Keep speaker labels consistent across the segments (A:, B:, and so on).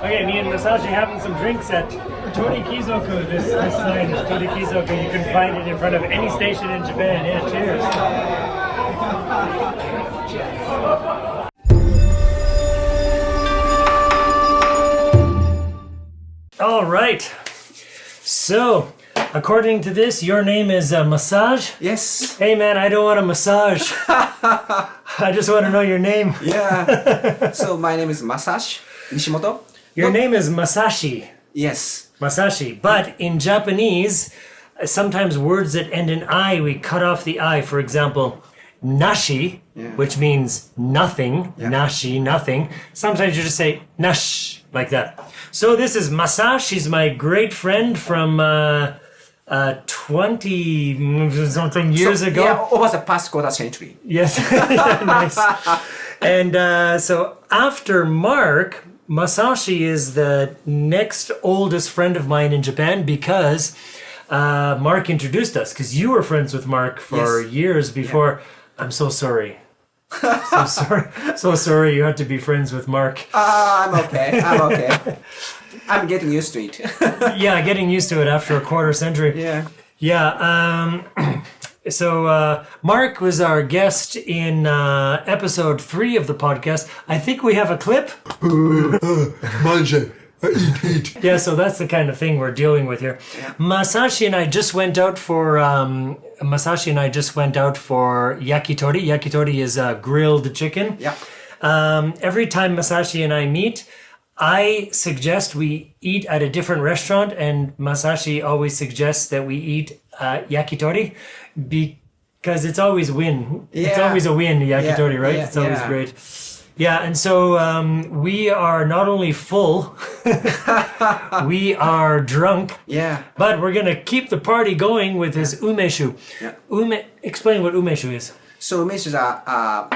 A: Okay, me and Masashi having some drinks at Torikizoku. This sign is Torikizoku. You can find it in front of any station in Japan. Yeah, cheers. All right. So, according to this, your name is Massage?
B: Yes.
A: Hey man, I don't want a massage. I just want to know your name.
B: Yeah. So my name is Masashi Nishimoto.
A: Your name is Masashi.
B: Yes.
A: Masashi. But in Japanese, sometimes words that end in I, we cut off the I. For example, nashi, which means nothing. Nashi, nothing. Sometimes you just say nash, like that. So this is Masashi. She's my great friend from 20-something years ago.
B: Yeah, over the past quarter century.
A: Yes. Yeah, nice. And so after Mark, Masashi is the next oldest friend of mine in Japan because Mark introduced us. Because you were friends with Mark for years before. Yeah. I'm so sorry. So sorry. So sorry you had to be friends with Mark.
B: I'm okay. I'm getting used to it.
A: Yeah, getting used to it after a quarter century.
B: Yeah.
A: Yeah. So Mark was our guest in episode 3 of the podcast. I think we have a clip.
C: Manje. Eat.
A: Yeah, so that's the kind of thing we're dealing with here. Yeah. Masashi and I just went out for yakitori. Yakitori is grilled chicken.
B: Yeah.
A: Every time Masashi and I meet, I suggest we eat at a different restaurant, and Masashi always suggests that we eat yakitori because it's always win. Yeah. It's always a win, yakitori, right? It's always great. Yeah, and so we are not only full, we are drunk.
B: Yeah.
A: But we're going to keep the party going with his Ume-shu. Yeah. Explain what Ume-shu is.
B: So Ume-shu is a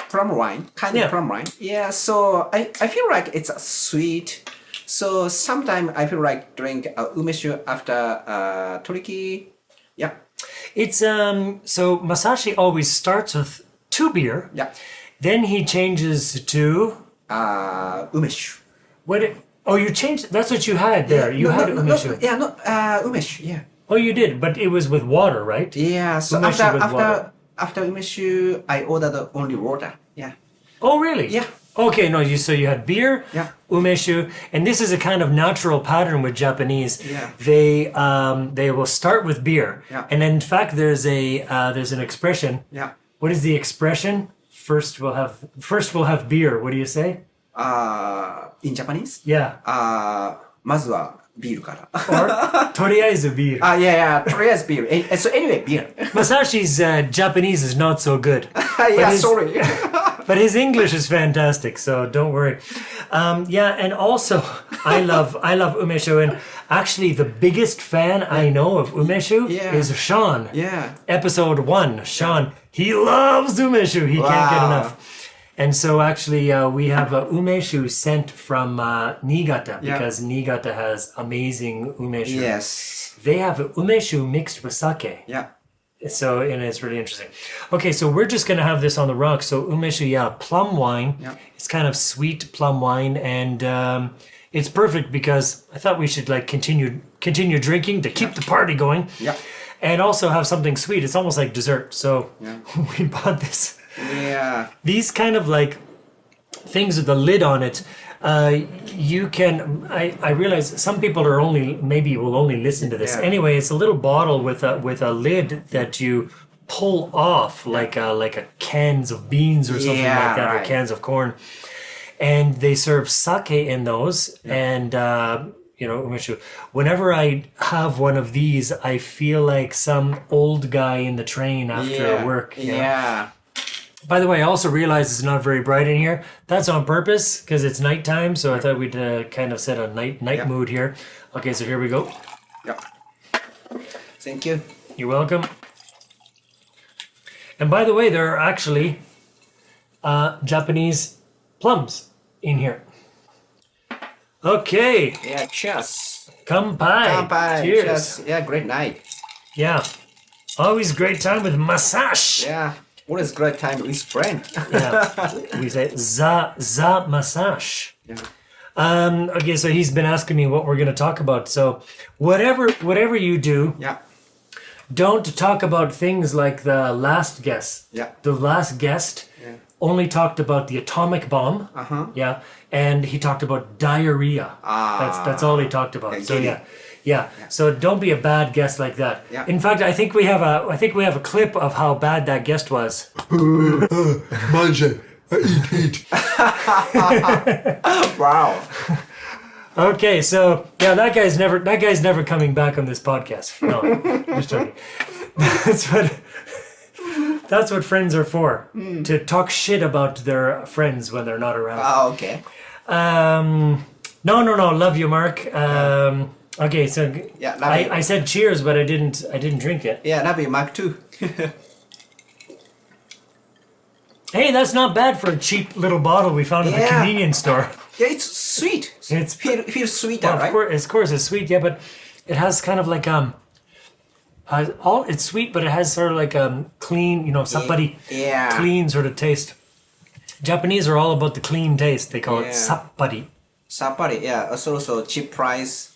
B: plum wine, kind of plum wine. Yeah, so I feel like it's sweet. So sometimes I feel like drink Ume-shu after Toriki. Yeah. It's
A: so Masashi always starts with 2 beer.
B: Yeah.
A: Then he changes to
B: Ume-shu.
A: You changed. That's what you had there. Had Ume-shu.
B: Ume-shu. Yeah.
A: Oh, you did, but it was with water, right?
B: Yeah. So after Ume-shu, I ordered only water. Yeah.
A: Oh, really?
B: Yeah.
A: Okay, no, so you had beer, Ume-shu, and this is a kind of natural pattern with Japanese.
B: Yeah.
A: They will start with beer, and in fact, there's an expression.
B: Yeah.
A: What is the expression? First we'll have beer. What do you say?
B: In Japanese?
A: Yeah.
B: まずはビールから。
A: Or とりあえずビール。
B: とりあえずビール。So anyway, beer.
A: Masashi's Japanese is not so good.
B: Sorry.
A: But his English is fantastic, so don't worry. And also I love Ume-shu, and actually the biggest fan I know of Ume-shu is Sean.
B: Yeah.
A: Episode 1, Sean. He loves Ume-shu. He can't get enough. And so actually we have Ume-shu sent from Niigata because Niigata has amazing Ume-shu.
B: Yes.
A: They have Ume-shu mixed with sake.
B: Yeah.
A: So, and it's really interesting. Okay, so we're just going to have this on the rocks. So Ume-shu, plum wine. Yeah. It's kind of sweet plum wine, and it's perfect because I thought we should continue drinking to keep the party going.
B: Yeah.
A: And also have something sweet. It's almost like dessert. So we bought this.
B: Yeah.
A: These kind of things with the lid on it. You can. I realize some people will only listen to this. Anyway, it's a little bottle with a lid that you pull off like a cans of beans or something like that, or cans of corn. And they serve sake in those, and Ume-shu. Whenever I have one of these, I feel like some old guy in the train after work.
B: Yeah.
A: By the way, I also realize it's not very bright in here. That's on purpose because it's nighttime, so I thought we'd kind of set a night mood here. Okay, so here we go.
B: Yeah. Thank you.
A: You're welcome. And by the way, there are actually Japanese plums in here. Okay.
B: Yeah, cheers.
A: Kanpai.
B: Kanpai.
A: Cheers.
B: Cheers. Yeah, great night.
A: Yeah. Always great time with Masashi.
B: Yeah. Always great time with friend.
A: Yeah. We say za Masashi.
B: Yeah.
A: Okay, so he's been asking me what we're going to talk about. So whatever you do,
B: Yeah.
A: don't talk about things like the last guest.
B: Yeah.
A: The last guest
B: Yeah.
A: only talked about the atomic bomb.
B: Uh-huh.
A: Yeah, and he talked about diarrhea. That's all he talked about.
B: Yeah,
A: So
B: get
A: yeah.
B: it.
A: Yeah. So don't be a bad guest like that.
B: Yeah.
A: In fact, I think we have a clip of how bad that guest was.
C: Manje, eat.
B: Wow.
A: Okay, so yeah, that guy's never coming back on this podcast. No, just joking. That's what friends are for. To talk shit about their friends when they're not around.
B: Okay.
A: No, love you, Mark. Okay, so
B: Yeah, love you.
A: I said cheers, but I didn't drink it.
B: Yeah, love you, Mark too.
A: Hey, that's not bad for a cheap little bottle we found at the
B: Yeah.
A: convenience store.
B: Yeah, it's sweet.
A: It's
B: feels sweeter,
A: Well,
B: right?
A: of course, it's sweet, yeah, but it has kind of like it's sweet, but it has sort of like clean, sappari,
B: Yeah.
A: clean sort of taste. Japanese are all about the clean taste. They call it
B: Yeah.
A: sappari.
B: Sappari, yeah. Also cheap price,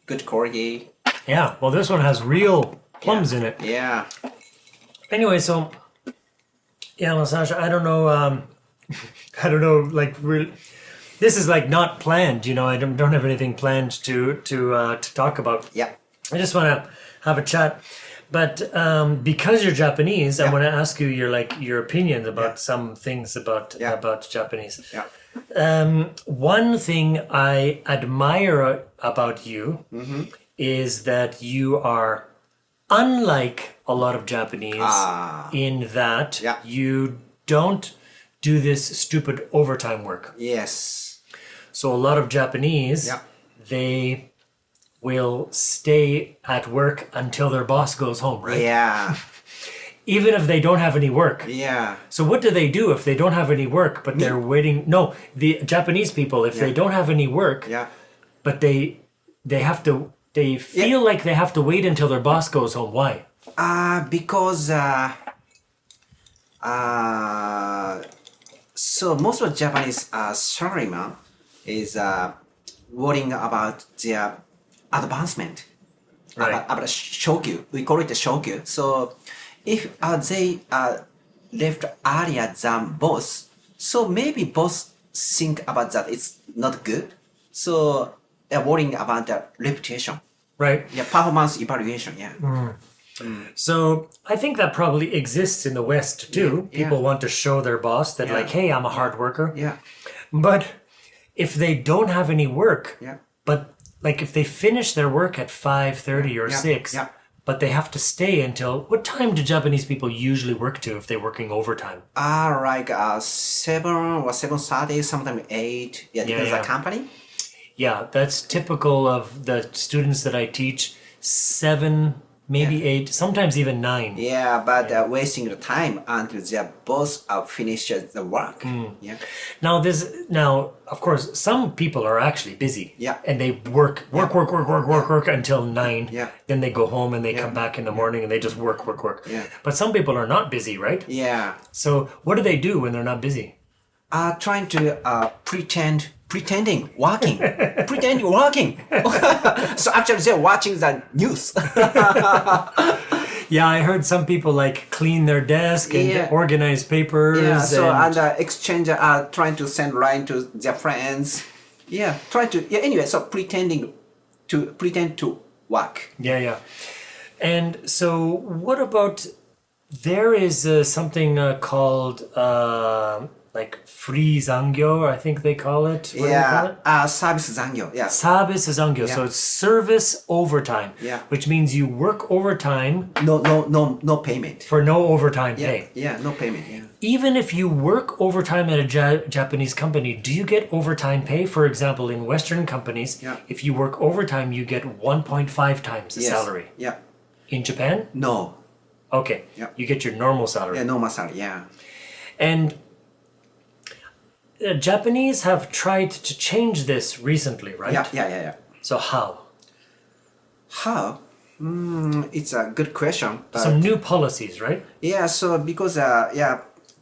B: good quality.
A: Yeah, well, this one has real plums in it.
B: Yeah.
A: Anyway, so yeah, Masashi, I don't know, like really. This is like not planned, I don't have anything planned to talk about.
B: Yeah.
A: I just want to have a chat, but because you're Japanese, I want to ask you your opinions about some things about Japanese.
B: Yeah.
A: One thing I admire about you is that you are unlike a lot of Japanese in that
B: Yeah.
A: you don't do this stupid overtime work.
B: Yes.
A: So a lot of Japanese,
B: Yeah.
A: they will stay at work until their boss goes home, right?
B: Yeah.
A: Even if they don't have any work.
B: Yeah.
A: So what do they do if they don't have any work, but they're waiting? No, the Japanese people, if they don't have any work,
B: Yeah.
A: but they feel like they have to wait until their boss goes home. Why?
B: Because so most of Japanese salaryman is worrying about their advancement,
A: Right.
B: about shokyu. We call it the shokyu. So if they left earlier than boss, so maybe boss think about that it's not good. So they're worrying about their reputation.
A: Right.
B: Yeah, performance evaluation. Yeah.
A: So I think that probably exists in the West too.
B: Yeah.
A: People want to show their boss that like, hey, I'm a hard worker.
B: Yeah.
A: But if they don't have any work,
B: Yeah.
A: but like if they finish their work at 5:30 or
B: Yeah,
A: 6,
B: yeah.
A: but they have to stay until what time do Japanese people usually work to if they're working overtime?
B: Like 7 or 7:30, sometimes 8. Yeah, depends on the company.
A: Yeah, that's typical of the students that I teach. 7, maybe 8, sometimes even 9.
B: Yeah, but wasting the time until their boss finishes the work. Yeah.
A: Now, of course, some people are actually busy.
B: Yeah.
A: And they work until 9.
B: Yeah.
A: Then they go home and they come back in the morning and they just work.
B: Yeah.
A: But some people are not busy, right?
B: Yeah.
A: So what do they do when they're not busy?
B: Trying to pretending working. Pretending working. So actually they're watching the news.
A: Yeah, I heard some people like clean their desk and
B: Yeah.
A: organize papers.
B: Yeah, so
A: and
B: exchange trying to send line to their friends. Yeah, anyway, so pretend to work.
A: Yeah. And so what about, there is something called like free zangyo, I think they call it. What do they call it?
B: Service zangyo. Yeah.
A: Service zangyo. So
B: Yeah.
A: it's service overtime.
B: Yeah.
A: Which means you work overtime
B: No payment.
A: for no overtime
B: Yeah.
A: pay.
B: Yeah, no payment. Yeah.
A: Even if you work overtime at a Japanese company, do you get overtime pay? For example, in Western companies,
B: Yeah.
A: if you work overtime, you get 1.5 times the
B: Yes.
A: salary.
B: Yeah.
A: In Japan?
B: No.
A: Okay.
B: Yeah.
A: You get your normal salary.
B: Yeah, normal salary. Yeah.
A: And Japanese have tried to change this recently, right?
B: Yeah.
A: So how?
B: How? It's a good question. But
A: Some new policies, right?
B: yeah, so because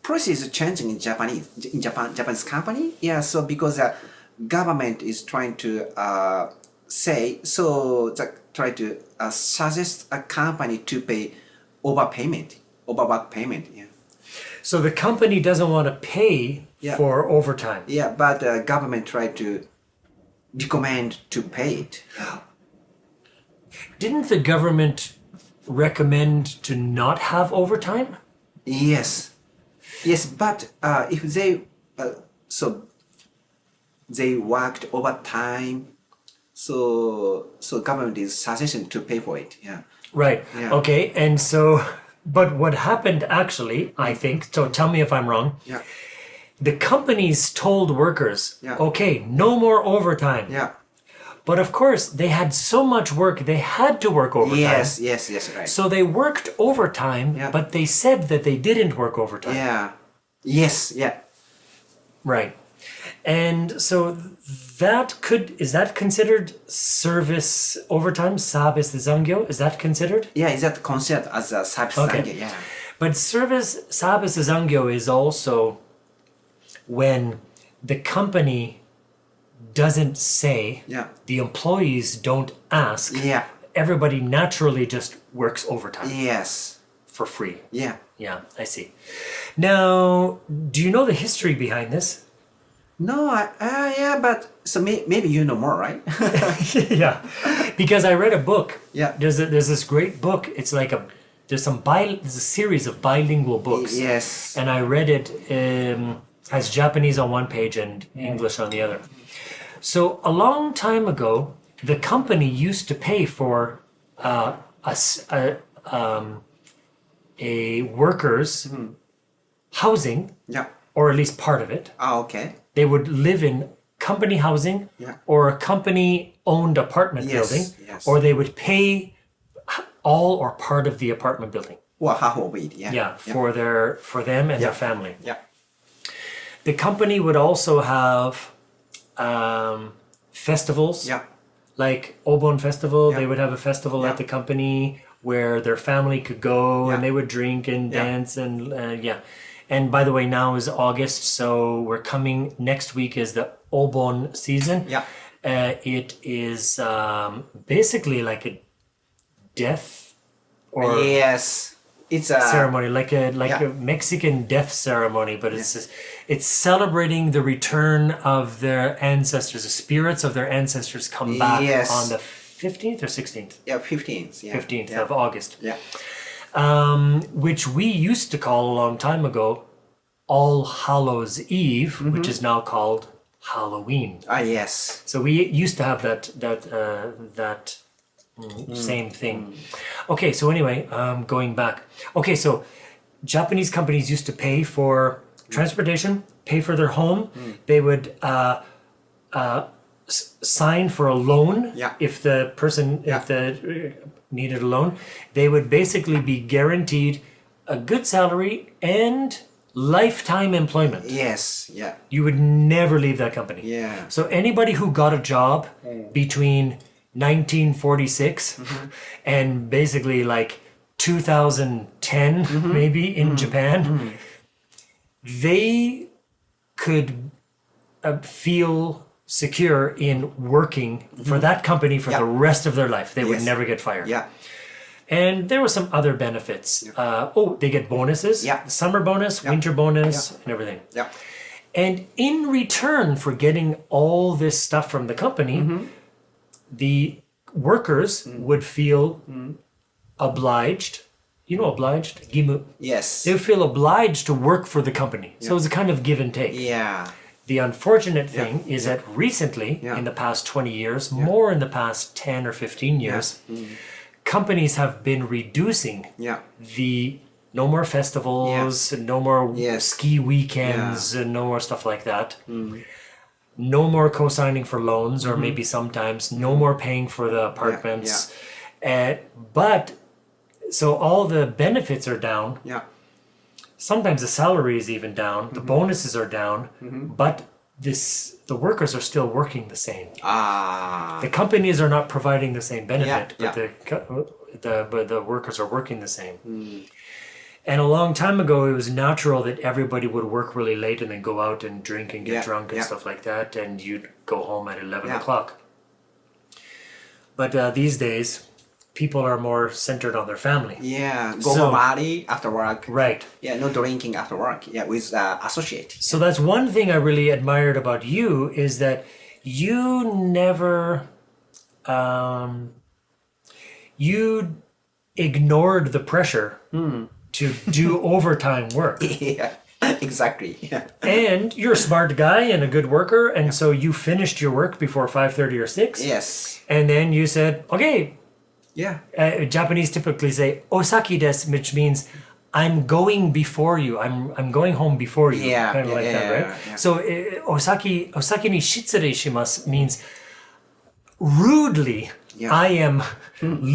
B: policy is changing in Japanese company. Yeah, so because government is trying to say, so try to suggest a company to pay overwork payment. Yeah.
A: So the company doesn't want to pay for overtime.
B: Yeah, but government try to recommend to pay it.
A: Didn't the government recommend to not have overtime?
B: Yes, but if they they worked overtime, so government is suggestion to pay for it. Yeah.
A: Right.
B: Yeah.
A: Okay. And so, but what happened actually, I think, so tell me if I'm wrong.
B: Yeah.
A: The companies told workers,
B: Yeah.
A: okay, no more overtime.
B: Yeah.
A: But of course, they had so much work, they had to work overtime.
B: Yes, right.
A: So they worked overtime,
B: Yeah.
A: but they said that they didn't work overtime.
B: Yeah. Yes, yeah.
A: Right. And so is that considered service overtime? Sabis zangyo? Is that considered?
B: Yeah, is that considered as a service?
A: Okay.
B: Yeah.
A: But sabis zangyo is also when the company doesn't say,
B: Yeah.
A: the employees don't ask,
B: Yeah.
A: everybody naturally just works overtime
B: Yes.
A: for free.
B: Yeah.
A: Yeah, I see. Now, do you know the history behind this?
B: No, yeah, but so maybe you know more, right?
A: Yeah, because I read a book.
B: Yeah.
A: There's this great book. It's like there's a series of bilingual books.
B: Yes.
A: And I read it. Has Japanese on one page and English on the other. So a long time ago, the company used to pay for a worker's housing,
B: Yeah.
A: or at least part of it.
B: Okay.
A: They would live in company housing
B: Yeah.
A: or a company-owned apartment
B: Yes,
A: building,
B: yes.
A: or they would pay all or part of the apartment building.
B: Well, half of it. Yeah.
A: Yeah, for them and their family.
B: Yeah.
A: The company would also have festivals.
B: Yeah.
A: Like Obon Festival,
B: Yeah.
A: they would have a festival
B: Yeah.
A: at the company where their family could go
B: Yeah.
A: and they would drink and
B: Yeah.
A: dance and And by the way, now is August, so we're coming. Next week is the Obon season.
B: Yeah.
A: It is basically like a death or
B: Yes. It's a
A: ceremony, like a
B: Yeah.
A: Mexican death ceremony, but it's celebrating the return of their ancestors. The spirits of their ancestors come back
B: Yes.
A: on the 15th or 16th?
B: 15th. Yeah.
A: 15th
B: yeah.
A: of August.
B: Yeah.
A: Which we used to call a long time ago All Hallows Eve, which is now called Halloween.
B: Yes.
A: So we used to have that same thing. Okay, so anyway, going back. Okay, so Japanese companies used to pay for transportation, pay for their home. They would sign for a loan
B: Yeah.
A: if the person if the needed a loan. They would basically be guaranteed a good salary and lifetime employment.
B: Yes. Yeah.
A: You would never leave that company.
B: Yeah.
A: So anybody who got a job between 1946 and basically like 2010 maybe in Japan, they could feel secure in working for that company for the rest of their life. They would
B: Yes.
A: never get fired.
B: Yeah.
A: And there were some other benefits. They get bonuses.
B: Yeah.
A: Summer bonus, winter bonus, and everything.
B: Yeah.
A: And in return for getting all this stuff from the company, the workers would feel obliged. You know, obliged? Gimu.
B: Yes.
A: They would feel obliged to work for the company. So it was a kind of give and take.
B: Yeah.
A: The unfortunate thing is that recently,
B: Yeah.
A: in the past 20 years, more in the past 10 or 15 years, companies have been reducing
B: Yeah.
A: the no more festivals, no more
B: Yes.
A: ski weekends, and no more stuff like that. No more co-signing for loans, or maybe sometimes no more paying for the apartments. But so all the benefits are down.
B: Yeah.
A: Sometimes the salary is even down. The bonuses are down, but the workers are still working the same. The companies are not providing the same benefit, but the workers are working the same. And a long time ago, it was natural that everybody would work really late and then go out and drink and get drunk and stuff like that. And you'd go home at 11
B: Yeah.
A: o'clock. But these days, people are more centered on their family.
B: Yeah, go
A: So-
B: home early after work.
A: Right.
B: Yeah, no drinking after work. Yeah, with associate.
A: So that's one thing I really admired about you is that you never, you ignored the pressure to do overtime work.
B: Yeah, exactly. Yeah.
A: And you're a smart guy and a good worker, and so you finished your work before 5:30 or 6.
B: Yes.
A: And then you said, okay,
B: Yeah.
A: Japanese typically say osaki desu, which means I'm going before you. I'm going home before you.
B: Yeah,
A: kind of
B: yeah,
A: like that,
B: yeah,
A: right?
B: yeah.
A: So osaki ni shitsurei shimasu means rudely
B: Yeah.
A: I am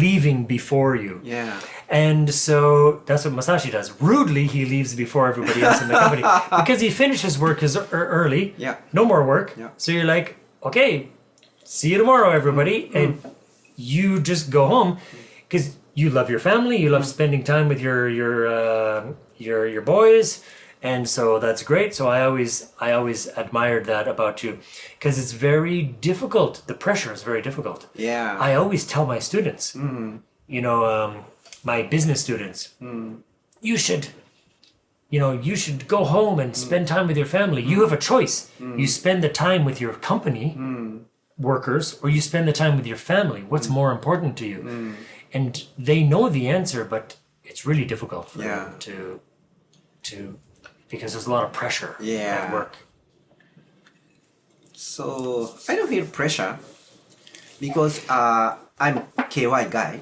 A: leaving before you.
B: Yeah.
A: And so that's what Masashi does. Rudely, he leaves before everybody else in the company because he finishes work early.
B: Yeah.
A: No more work.
B: Yeah.
A: So you're like, okay, see you tomorrow, everybody, and you just go home because you love your family. You love spending time with your boys, and so that's great. So I always admired that about you because it's very difficult. The pressure is very difficult.
B: Yeah.
A: I always tell my students, you know, my business students, you should go home and spend time with your family. You have a choice. You spend the time with your company workers, or you spend the time with your family. What's more important to you? And they know the answer, but it's really difficult for them to because there's a lot of pressure at work.
B: So I don't feel pressure because I'm KY guy.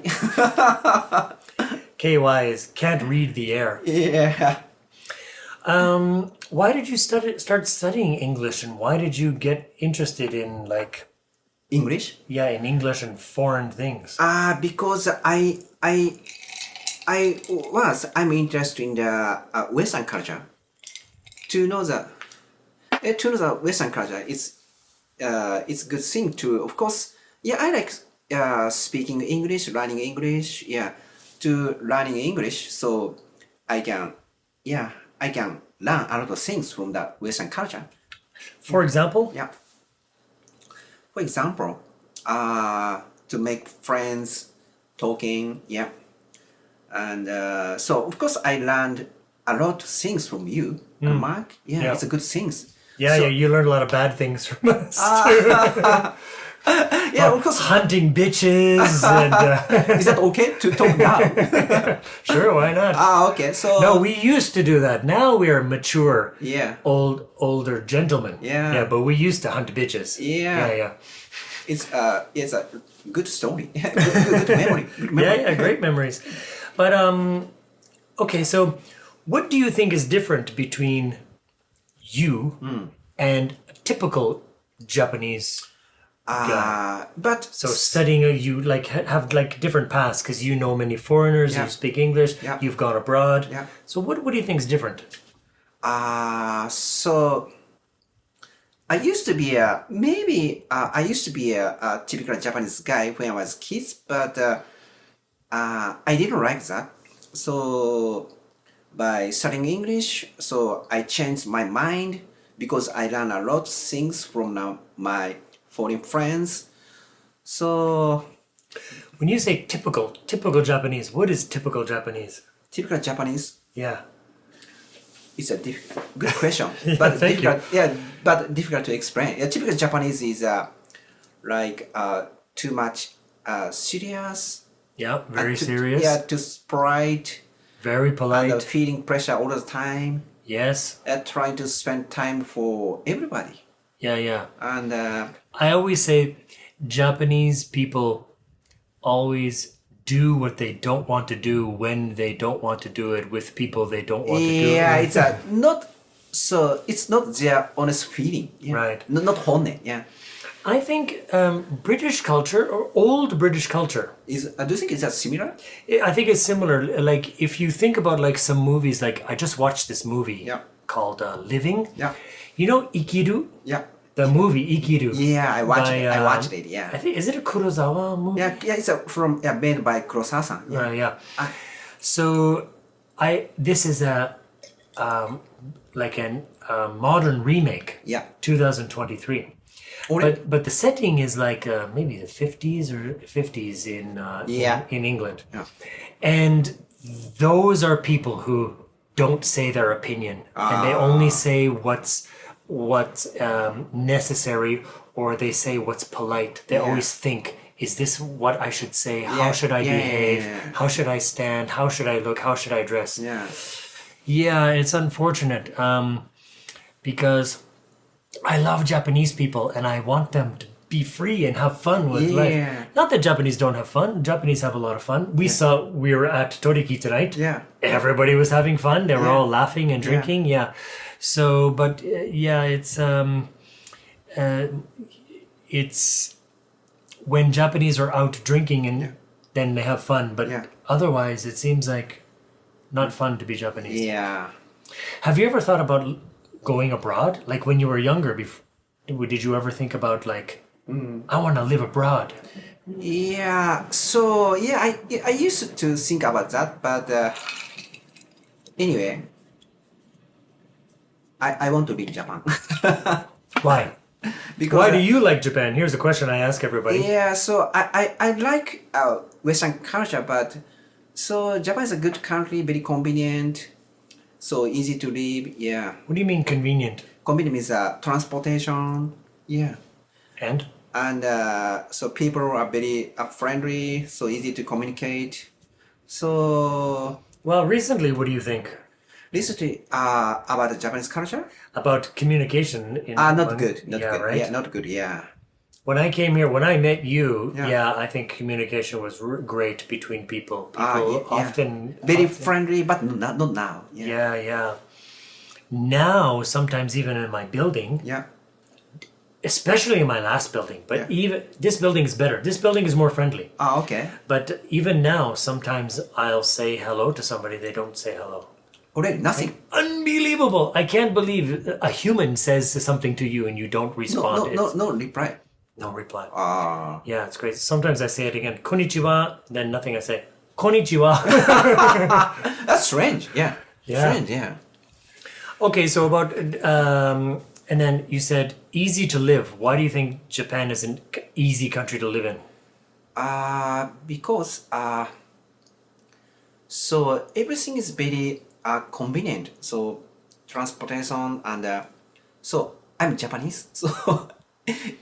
A: KY is can't read the air.
B: Yeah.
A: Why did you start studying English, and why did you get interested in
B: English?
A: in English and foreign things?
B: Because I'm interested in the Western culture. To know the Western culture, it's a good thing to, of course. Yeah, I like speaking English, learning English. Yeah, to learning English, so I can learn a lot of things from the Western culture.
A: For example,
B: Yeah. For example, to make friends, talking, yeah. And so, of course, I learned a lot of things from you, Mark. Yeah,
A: Yeah.
B: it's a good things.
A: yeah,
B: So-
A: you learned a lot of bad things from us too.
B: Yeah, of course.
A: Hunting bitches and
B: Is that okay to talk now?
A: sure, why not?
B: Okay. So
A: No, we used to do that. Now we are mature,
B: yeah,
A: older gentlemen.
B: Yeah.
A: yeah, but we used to hunt bitches.
B: Yeah.
A: yeah.
B: it's a good story. good memory. Good memory.
A: Yeah, great memories. But okay, so what do you think is different between you and a typical Japanese guy?
B: But
A: So studying, you have different paths because you know many foreigners,
B: Yeah.
A: you speak English,
B: Yeah.
A: you've gone abroad.
B: Yeah.
A: So what do you think is different?
B: So I used to be a typical Japanese guy when I was kids, but I didn't like that. So by studying English, so I changed my mind because I learned a lot of things from my foreign friends. So
A: When you say typical Japanese, what is typical Japanese?
B: typical Japanese.
A: Yeah.
B: It's a good question,
A: Yeah,
B: but
A: thank you.
B: difficult. Yeah, but difficult to explain. Yeah, typical Japanese is too much serious.
A: Yeah, very
B: and
A: serious.
B: Yeah, too sprite
A: Very
B: and
A: polite.
B: feeling pressure all the time.
A: Yes.
B: Trying to spend time for everybody.
A: Yeah.
B: And
A: I always say Japanese people always do what they don't want to do when they don't want to do it with people they don't want to do it
B: yeah,
A: with.
B: it's not their honest feeling. Yeah.
A: Right.
B: Not honest. Yeah.
A: I think British culture or old British culture,
B: Do you think it's similar?
A: I think it's similar. Like if you think about some movies, like I just watched this movie
B: Yeah.
A: called Living.
B: Yeah.
A: You know Ikiru?
B: Yeah.
A: The movie Ikiru.
B: Yeah, I watched
A: by,
B: it. I watched it. Yeah.
A: I think, is it a Kurosawa movie?
B: Yeah, it's made by Kurosawa-san. Yeah.
A: Yeah. So this is a modern remake.
B: Yeah.
A: 2023. But the setting is like maybe the 50s or 50s in England.
B: Yeah.
A: And those are people who don't say their opinion, and they only say what's necessary, or they say what's polite. They always think, is this what I should say? How should I behave? How should I stand? How should I look? How should I dress?
B: Yeah.
A: Yeah, it's unfortunate because I love Japanese people and I want them to be free and have fun with life. Not that Japanese don't have fun. Japanese have a lot of fun. We were at Toriki tonight.
B: Yeah.
A: Everybody was having fun. They were all laughing and drinking. Yeah. So, but it's when Japanese are out drinking and then they have fun. But otherwise, it seems like not fun to be Japanese.
B: Yeah.
A: Have you ever thought about going abroad? Like when you were younger, did you ever think about like, I want to live abroad?
B: Yeah. So I used to think about that, but anyway, I want to live in Japan.
A: Why?
B: Because
A: why do you like Japan? Here's a question I ask everybody.
B: Yeah. So I like Western culture, but so Japan is a good country, very convenient, so easy to live. Yeah.
A: What do you mean convenient?
B: Convenient means transportation. Yeah.
A: And
B: so people are very friendly, so easy to communicate. So
A: well, recently, what do you think
B: recently about the Japanese culture?
A: about communication?
B: Not good. Not
A: yeah,
B: good.
A: right?
B: Yeah, not good. Yeah.
A: When I came here, when I met you, I think communication was great between people. People often
B: very friendly, but not now.
A: Yeah. Now, sometimes even in my building, especially in my last building, but even this building is better. This building is more friendly.
B: Okay.
A: But even now, sometimes I'll say hello to somebody, they don't say hello.
B: Already nothing.
A: Unbelievable! I can't believe a human says something to you and you don't respond.
B: No reply.
A: No reply.
B: Ah.
A: Yeah, it's crazy. Sometimes I say it again, konnichiwa, then nothing. I say, konnichiwa.
B: That's strange. Yeah. Strange. Yeah.
A: Okay, so about and then you said easy to live. Why do you think Japan is an easy country to live in?
B: Because so everything is very convenient. So transportation and so I'm Japanese, so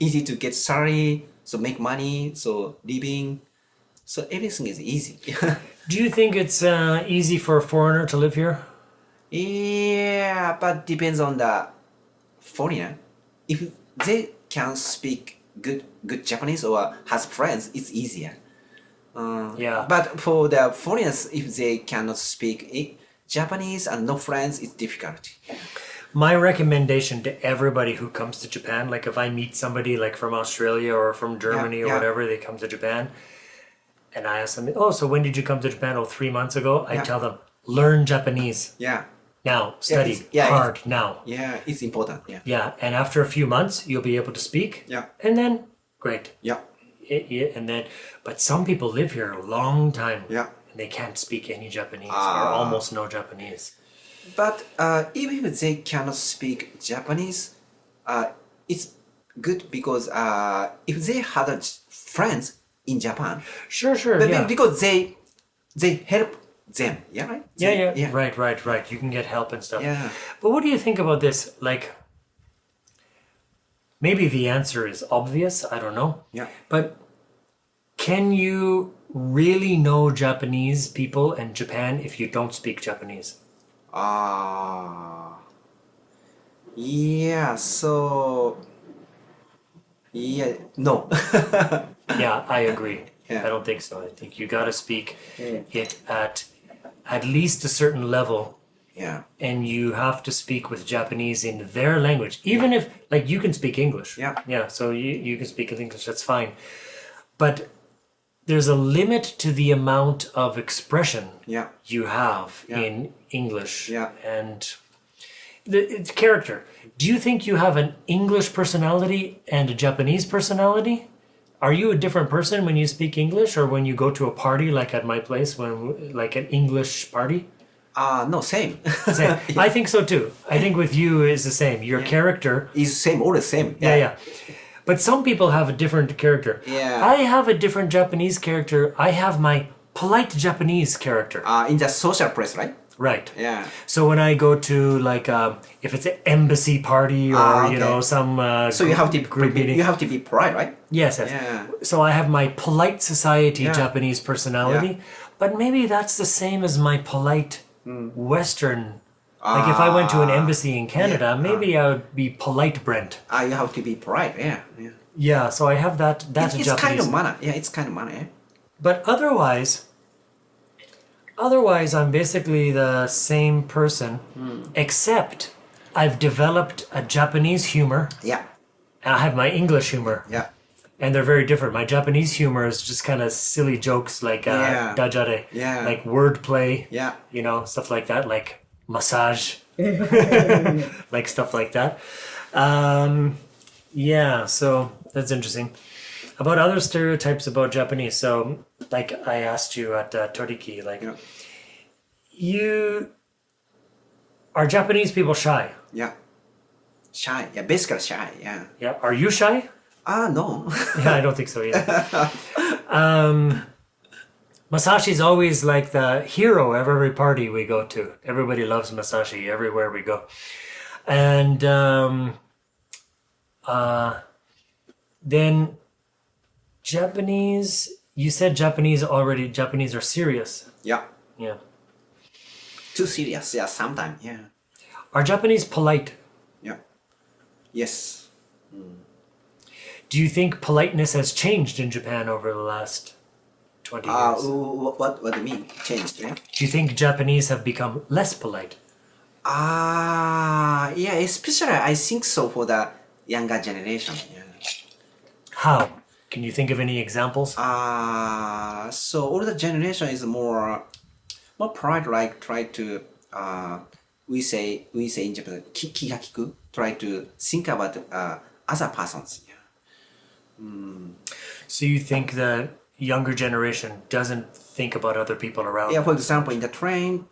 B: easy to get salary, so make money, so living, so everything is easy.
A: Do you think it's easy for a foreigner to live here?
B: Yeah, but depends on the foreigner. If they can speak good Japanese or has friends, it's easier. But for the foreigners, if they cannot speak Japanese and no friends, it's difficult.
A: My recommendation to everybody who comes to Japan, like if I meet somebody like from Australia or from Germany or whatever, they come to Japan, and I ask them, oh, so when did you come to Japan? Oh, 3 months ago. I tell them, learn Japanese.
B: Yeah.
A: Now, study hard now.
B: Yeah, it's important.
A: Yeah, and after a few months, you'll be able to speak.
B: Yeah.
A: And then, great.
B: Yeah.
A: And then, but some people live here a long time.
B: Yeah.
A: And they can't speak any Japanese or almost no Japanese.
B: But even if they cannot speak Japanese, it's good because if they had friends in Japan,
A: sure,
B: but because they help them, right?
A: Yeah. Right. You can get help and stuff.
B: Yeah.
A: But what do you think about this? Like, maybe the answer is obvious. I don't know.
B: Yeah.
A: But can you really know Japanese people and Japan if you don't speak Japanese?
B: Yeah. So. Yeah. No.
A: Yeah, I agree.
B: Yeah.
A: I don't think so. I think you got to speak it at least a certain level.
B: Yeah.
A: And you have to speak with Japanese in their language. Even if, like, you can speak English.
B: Yeah.
A: Yeah, so you can speak English, that's fine. But there's a limit to the amount of expression you have in English.
B: Yeah.
A: And it's character. Do you think you have an English personality and a Japanese personality? Are you a different person when you speak English or when you go to a party like at my place, when like an English party?
B: No, same.
A: Same. I think so too. I think with you is the same. Your character
B: is same, always same.
A: Yeah. But some people have a different character.
B: Yeah.
A: I have a different Japanese character. I have my polite Japanese character.
B: In the social place, right?
A: Right.
B: Yeah.
A: So when I go to like if it's an embassy party or
B: okay.
A: you know some
B: So you have to
A: group meeting.
B: you have to be polite, right?
A: Yes, yes.
B: Yeah.
A: So I have my polite society
B: Yeah.
A: Japanese personality, but maybe that's the same as my polite Western. Like if I went to an embassy in Canada, maybe I would be polite Brent.
B: You have to be polite. Yeah. Yeah.
A: Yeah, so I have that. That's
B: It's
A: a Japanese.
B: kind of manner. Yeah, it's kind of manner. Yeah.
A: But otherwise, I'm basically the same person, except I've developed a Japanese humor.
B: Yeah.
A: And I have my English humor.
B: Yeah.
A: And they're very different. My Japanese humor is just kind of silly jokes like
B: Yeah.
A: dajare,
B: Yeah.
A: like wordplay,
B: Yeah.
A: you know, stuff like that, like massage, like stuff like that. Yeah, so that's interesting. About other stereotypes about Japanese. So, like I asked you at Toriki, like,
B: Yeah.
A: you are Japanese people shy?
B: Yeah. Shy. Yeah. Basically shy. Yeah.
A: Yeah. Are you shy?
B: No.
A: Yeah, I don't think so either. Masashi's always like the hero of every party we go to. Everybody loves Masashi everywhere we go. And then Japanese, you said Japanese are serious.
B: Yeah.
A: Yeah.
B: Too serious. Yeah. Sometimes. Yeah.
A: Are Japanese polite?
B: Yeah. Yes.
A: Do you think politeness has changed in Japan over the last 20 years?
B: What do you mean? Changed? Yeah.
A: Do you think Japanese have become less polite?
B: Yeah. Especially I think so for the younger generation. Yeah.
A: How? Can you think of any examples?
B: So older generation is more polite, like try to we say in Japan kigakiku, try to think about other persons. Yeah.
A: So you think the younger generation doesn't think about other people around?
B: Yeah, for example, in the train,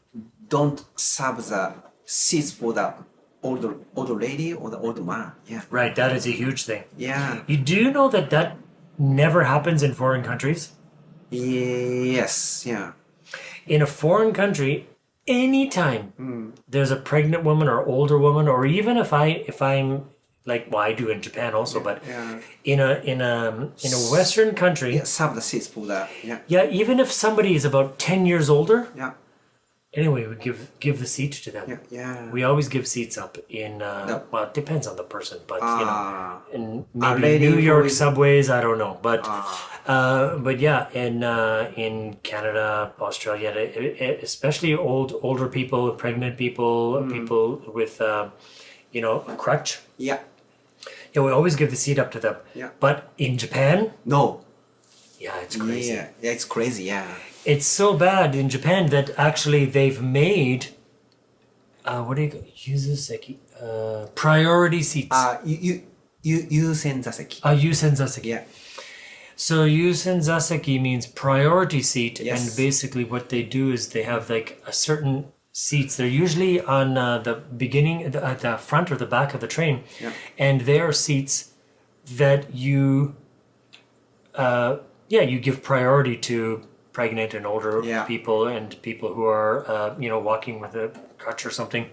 B: don't serve the seats for the older lady or the older man. Yeah.
A: Right, that is a huge thing.
B: Yeah.
A: You do know that never happens in foreign countries?
B: Yes. Yeah.
A: In a foreign country, anytime there's a pregnant woman or older woman, or even if I'm like, well, I do in Japan also, but
B: Yeah.
A: in a Western country,
B: Yeah. Serve the seats for the yeah.
A: yeah, even if somebody is about 10 years older,
B: Yeah.
A: anyway, we give the seat to them.
B: Yeah. Yeah.
A: We always give seats up in, well, it depends on the person, but, you know, in maybe
B: lady
A: New
B: who
A: York
B: is-
A: subways, I don't know. But yeah, in Canada, Australia, especially older people, pregnant people, people with, you know, a crutch.
B: Yeah.
A: Yeah, we always give the seat up to them.
B: Yeah.
A: But in Japan,
B: No.
A: yeah, it's crazy.
B: Yeah. Yeah. It's crazy. Yeah.
A: It's so bad in Japan that actually they've made what do you use this like priority seats.
B: You send the seki.
A: Yusen zaseki.
B: Yeah.
A: So Yusen zaseki means priority seat,
B: Yes.
A: and basically what they do is they have like a certain seats. They're usually on the beginning, at the front or the back of the train,
B: Yeah.
A: and they are seats that you give priority to pregnant and older
B: Yeah.
A: people and people who are walking with a crutch or something.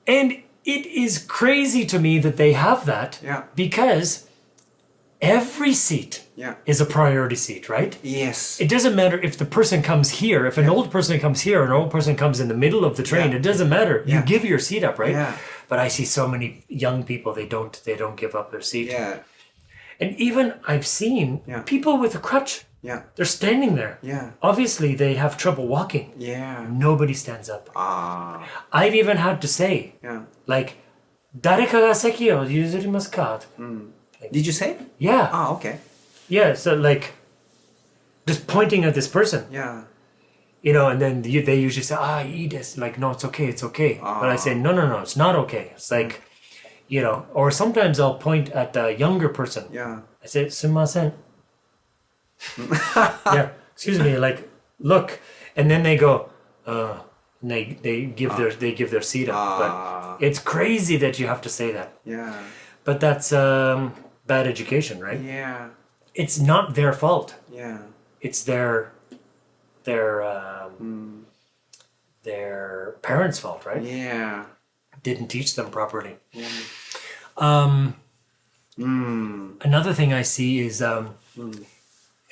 A: And it is crazy to me that they have that,
B: Yeah.
A: because every seat
B: Yeah.
A: is a priority seat, right?
B: Yes.
A: It doesn't matter if the person comes here, if an old person comes here, an old person comes in the middle of the train,
B: Yeah.
A: it doesn't matter. You
B: Yeah.
A: give your seat up, right?
B: Yeah.
A: But I see so many young people, they don't give up their seat.
B: Yeah.
A: And even I've seen
B: Yeah.
A: people with a crutch,
B: Yeah.
A: they're standing there.
B: Yeah.
A: Obviously they have trouble walking.
B: Yeah.
A: Nobody stands up. I've even had to say,
B: Yeah.
A: like, 誰かが席を譲りますか?
B: Did you say?
A: Yeah.
B: Okay.
A: Yeah, so like, just pointing at this person,
B: Yeah.
A: and then they usually say,いいです. Like, no, it's okay, it's okay. But I say, no, it's not okay. It's like, or sometimes I'll point at the younger person.
B: Yeah.
A: I say, すみません. Yeah, excuse me, like, look. And then they go, and they give their seat up. But it's crazy that you have to say that.
B: Yeah.
A: But bad education, right?
B: Yeah.
A: It's not their fault.
B: Yeah.
A: It's their parents' fault, right?
B: Yeah.
A: Didn't teach them properly.
B: Yeah.
A: Another thing I see is,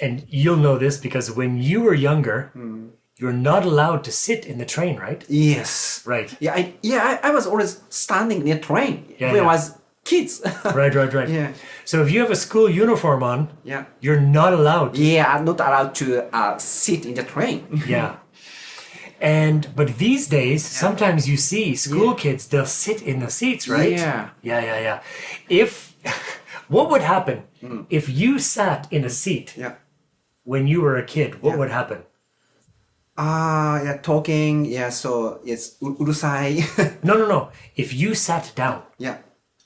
A: and you'll know this because when you were younger, you're not allowed to sit in the train, right?
B: Yes.
A: Right.
B: Yeah. I was always standing near train
A: Yeah,
B: when I
A: yeah.
B: was kids.
A: Right.
B: Yeah.
A: So if you have a school uniform on,
B: Yeah.
A: you're not allowed.
B: Yeah. I'm not allowed to sit in the train.
A: Yeah. But these days, sometimes you see school kids, they'll sit in the seats, right?
B: Yeah.
A: Yeah. What would happen if you sat in a seat
B: Yeah.
A: when you were a kid? What would happen?
B: Yeah, talking. Yeah, so it's urusai.
A: No. If you sat down
B: Yeah.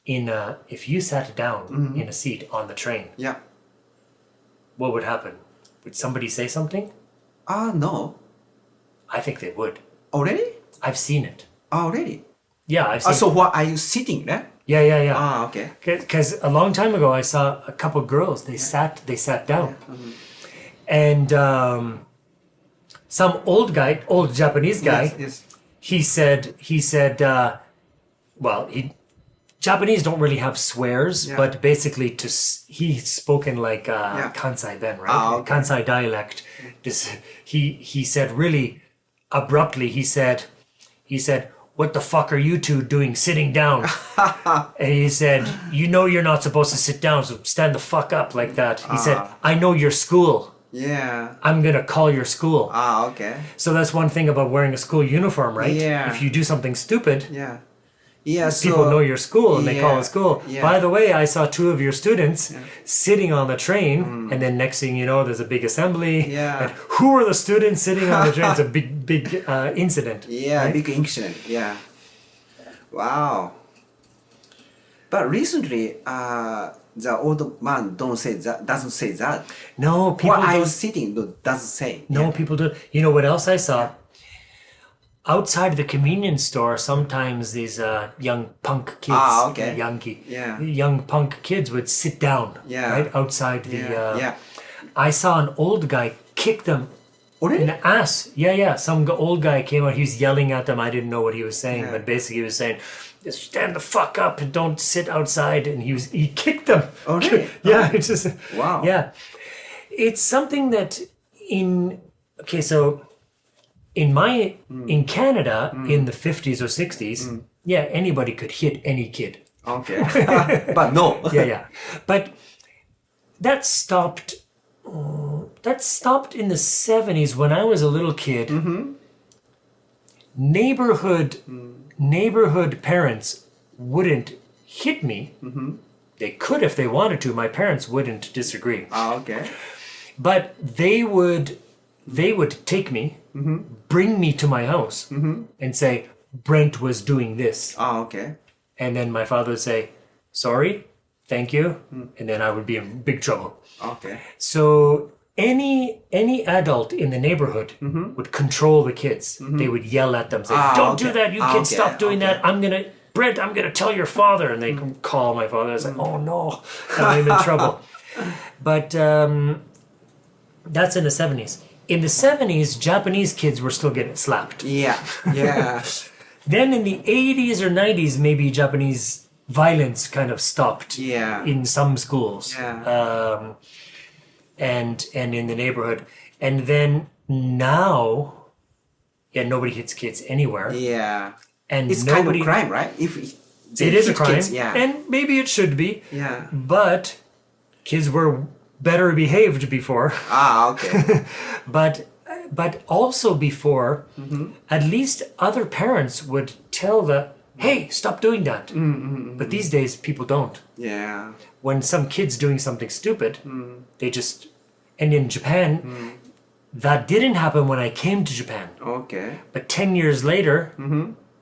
A: in a seat on the train,
B: Yeah.
A: what would happen? Would somebody say something?
B: No.
A: I think they would.
B: Already?
A: I've seen it.
B: Already.
A: Yeah, I've seen.
B: So what are you sitting there?
A: Yeah.
B: Okay.
A: Because a long time ago, I saw a couple girls. They sat down, and some old Japanese guy.
B: Yes.
A: He said, Japanese don't really have swears, but basically he spoke in like Kansai Ben, right?
B: Okay.
A: Kansai dialect. He said really abruptly. He said, "What the fuck are you two doing sitting down?" And he said, "You know you're not supposed to sit down, so stand the fuck up like that." He said, "I know your school.
B: Yeah.
A: I'm gonna call your school."
B: Okay.
A: So that's one thing about wearing a school uniform, right?
B: Yeah.
A: If you do something stupid,
B: Yeah. Yeah, so
A: people know your school and they call it school.
B: Yeah.
A: By the way, I saw two of your students sitting on the train, and then next thing you know, there's a big assembly.
B: Yeah.
A: And who are the students sitting on the train? It's a big incident.
B: Yeah,
A: right?
B: big incident. Yeah. Wow. But recently, the old man doesn't say that.
A: No, people
B: What are you
A: don't.
B: sitting doesn't say.
A: No, people do. You know what else I saw? Outside the convenience store, sometimes these young punk kids,
B: Okay.
A: young punk kids would sit down,
B: Yeah.
A: right outside the.
B: Yeah.
A: I saw an old guy kick them
B: Already?
A: in the ass. Yeah. Some old guy came out. He was yelling at them. I didn't know what he was saying, but basically he was saying, "Just stand the fuck up and don't sit outside." And he kicked them.
B: Oh, really?
A: Yeah, it's just
B: Wow.
A: Yeah, it's something that in Canada in the 50s or 60s, anybody could hit any kid.
B: Okay. But no.
A: Yeah. But that stopped. That stopped in the 70s when I was a little kid. Neighborhood parents wouldn't hit me. They could if they wanted to. My parents wouldn't disagree.
B: Okay.
A: But they would take me, bring me to my house, and say, "Brent was doing this."
B: Okay.
A: And then my father would say, "Sorry, thank you," and then I would be in big trouble.
B: Okay.
A: So any adult in the neighborhood would control the kids. They would yell at them, say, "Don't do that, you kids, stop doing that. I'm gonna tell your father." And they call my father. I was like, "Oh no, I'm in trouble." But that's in the 70s. In the 70s, Japanese kids were still getting slapped.
B: Yeah.
A: Then in the 80s or 90s, maybe Japanese violence kind of stopped in some schools.
B: Yeah.
A: And in the neighborhood. And then now, nobody hits kids anywhere.
B: Yeah.
A: And
B: It's
A: nobody,
B: kind of crime, right? If
A: it is a crime.
B: Kids, yeah.
A: And maybe it should be.
B: Yeah.
A: But kids were better behaved before.
B: Okay.
A: But also before, at least other parents would tell hey, stop doing that. But these days, people don't.
B: Yeah.
A: When some kid's doing something stupid, they just... And in Japan, that didn't happen when I came to Japan.
B: Okay.
A: But 10 years later,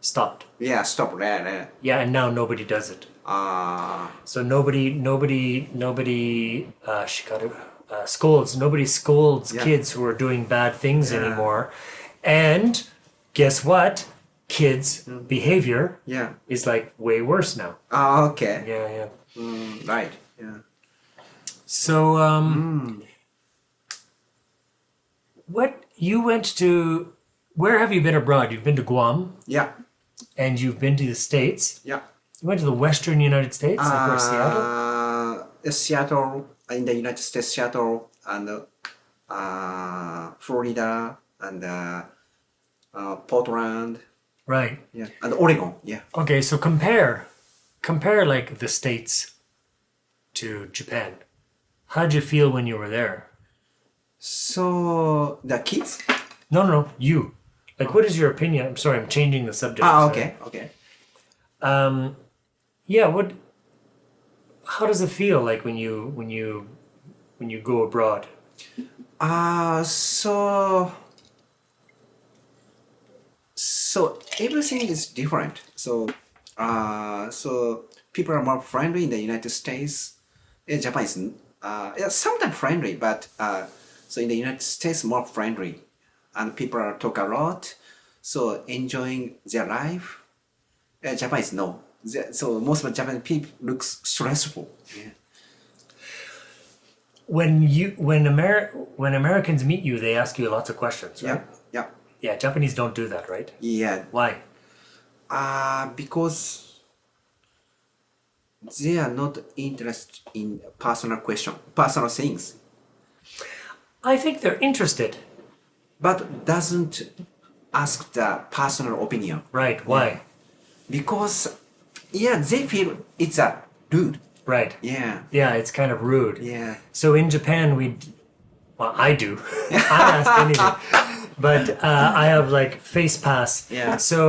A: stopped.
B: Yeah, stop that.
A: Yeah, and now nobody does it. So nobody scolds kids who are doing bad things anymore. And guess what? Kids' behavior is like way worse now.
B: Okay.
A: Yeah.
B: Right. Yeah.
A: So, what you went to? Where have you been abroad? You've been to Guam,
B: Yeah.
A: and you've been to the States.
B: Yeah.
A: You went to the Western United States, like where Seattle.
B: Seattle, in the United States, Seattle, and Florida, and Portland,
A: Right.
B: yeah, and Oregon, yeah.
A: Okay, so compare like the States to Japan. How'd you feel when you were there?
B: So the kids.
A: No, you. Like, what is your opinion? I'm sorry, I'm changing the subject.
B: Okay, okay.
A: Yeah. What? How does it feel like when you go abroad?
B: So everything is different. So people are more friendly in the United States. Japan is yeah, sometimes friendly, but so in the United States more friendly, and people are talk a lot, so enjoying their life. Japan is no. So most of Japanese people looks stressful. Yeah.
A: When Americans meet you, they ask you lots of questions, right?
B: Yeah.
A: Yeah, Japanese don't do that, right?
B: Yeah.
A: Why?
B: Because they are not interested in personal things,
A: I think they're interested.
B: but doesn't ask the personal opinion.
A: Right. Why?
B: Because they feel it's a rude.
A: Right.
B: Yeah.
A: Yeah, it's kind of rude.
B: Yeah.
A: So in Japan, I do. I ask anything. But I have like face pass.
B: Yeah.
A: So,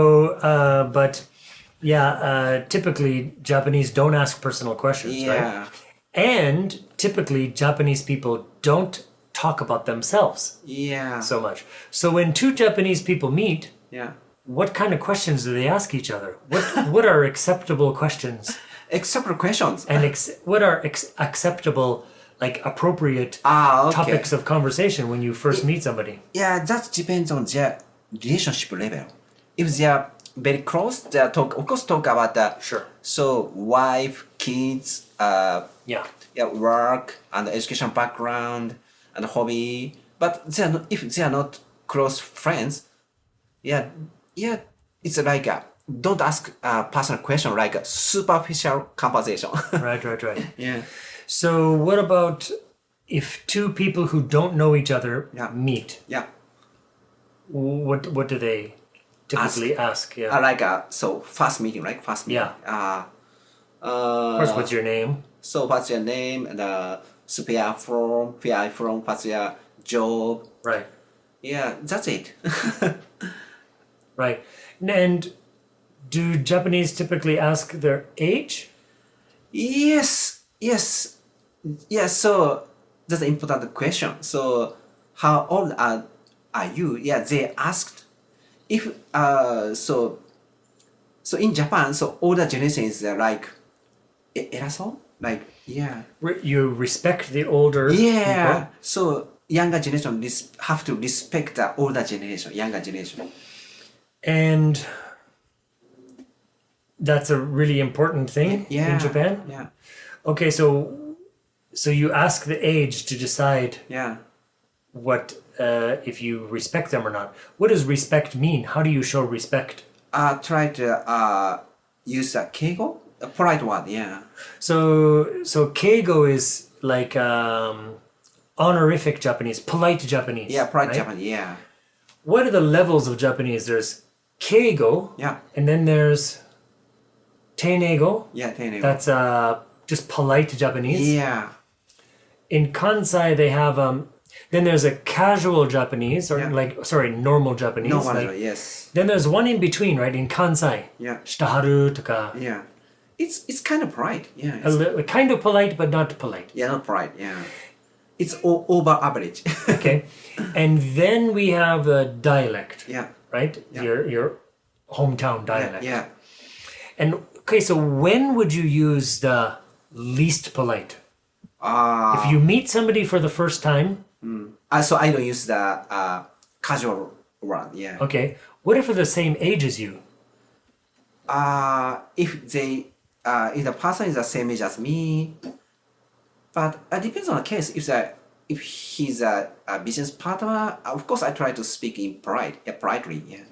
A: typically Japanese don't ask personal questions,
B: Yeah.
A: right? And typically Japanese people don't talk about themselves
B: Yeah.
A: so much. So when two Japanese people meet,
B: Yeah.
A: what kind of questions do they ask each other? What are acceptable questions?
B: Except for questions.
A: And what are acceptable, like appropriate
B: Okay.
A: topics of conversation when you first meet somebody?
B: Yeah, that depends on their relationship level. If they are very close, they talk about the
A: Sure.
B: so wife, kids,
A: Yeah.
B: work and education background and hobby. But if they are not close friends, it's like don't ask a personal question, like a superficial conversation.
A: Right.
B: Yeah.
A: So what about if two people who don't know each other
B: Yeah.
A: meet?
B: Yeah.
A: What do they typically ask? Yeah.
B: Like so first meeting, right? First meeting.
A: Yeah. Of course, what's your name?
B: So what's your name and where are you from, what's your job?
A: Right.
B: Yeah, that's it.
A: Right. And do Japanese typically ask their age?
B: Yes. So that's an important question. So how old are you? Yeah, they asked. If so in Japan, so older generation is like eraso, like yeah.
A: You respect the older
B: Yeah.
A: people?
B: So younger generation have to respect the older generation, younger generation.
A: And that's a really important thing
B: Yeah.
A: in Japan?
B: Yeah.
A: Okay, so you ask the age to decide
B: Yeah.
A: what if you respect them or not. What does respect mean? How do you show respect?
B: Try to use a keigo, a polite word. Yeah.
A: So keigo is like honorific Japanese, polite Japanese.
B: Yeah, polite
A: right?
B: Japanese. Yeah.
A: What are the levels of Japanese? There's keigo,
B: Yeah.
A: and then there's teinego.
B: Yeah. Teinego.
A: That's just polite Japanese.
B: Yeah.
A: In Kansai, they have then there's a casual Japanese, or
B: Yeah.
A: normal Japanese.
B: No one.
A: like-
B: Yes.
A: Then there's one in between, right? In Kansai,
B: Yeah.
A: shitaharu toka.
B: Yeah. It's kind of polite. Yeah.
A: Kind of polite, but not polite.
B: Yeah, not polite. Yeah. It's over average.
A: Okay. And then we have the dialect,
B: Yeah.
A: right?
B: Yeah.
A: Your hometown dialect.
B: Yeah.
A: And okay, so when would you use the least polite? If you meet somebody for the first time,
B: So I don't use the casual word. Yeah.
A: okay. What if they're the same age as you?
B: If the person is the same age as me, But it depends on the case. If he's a business partner, of course I try to speak in politely. Yeah.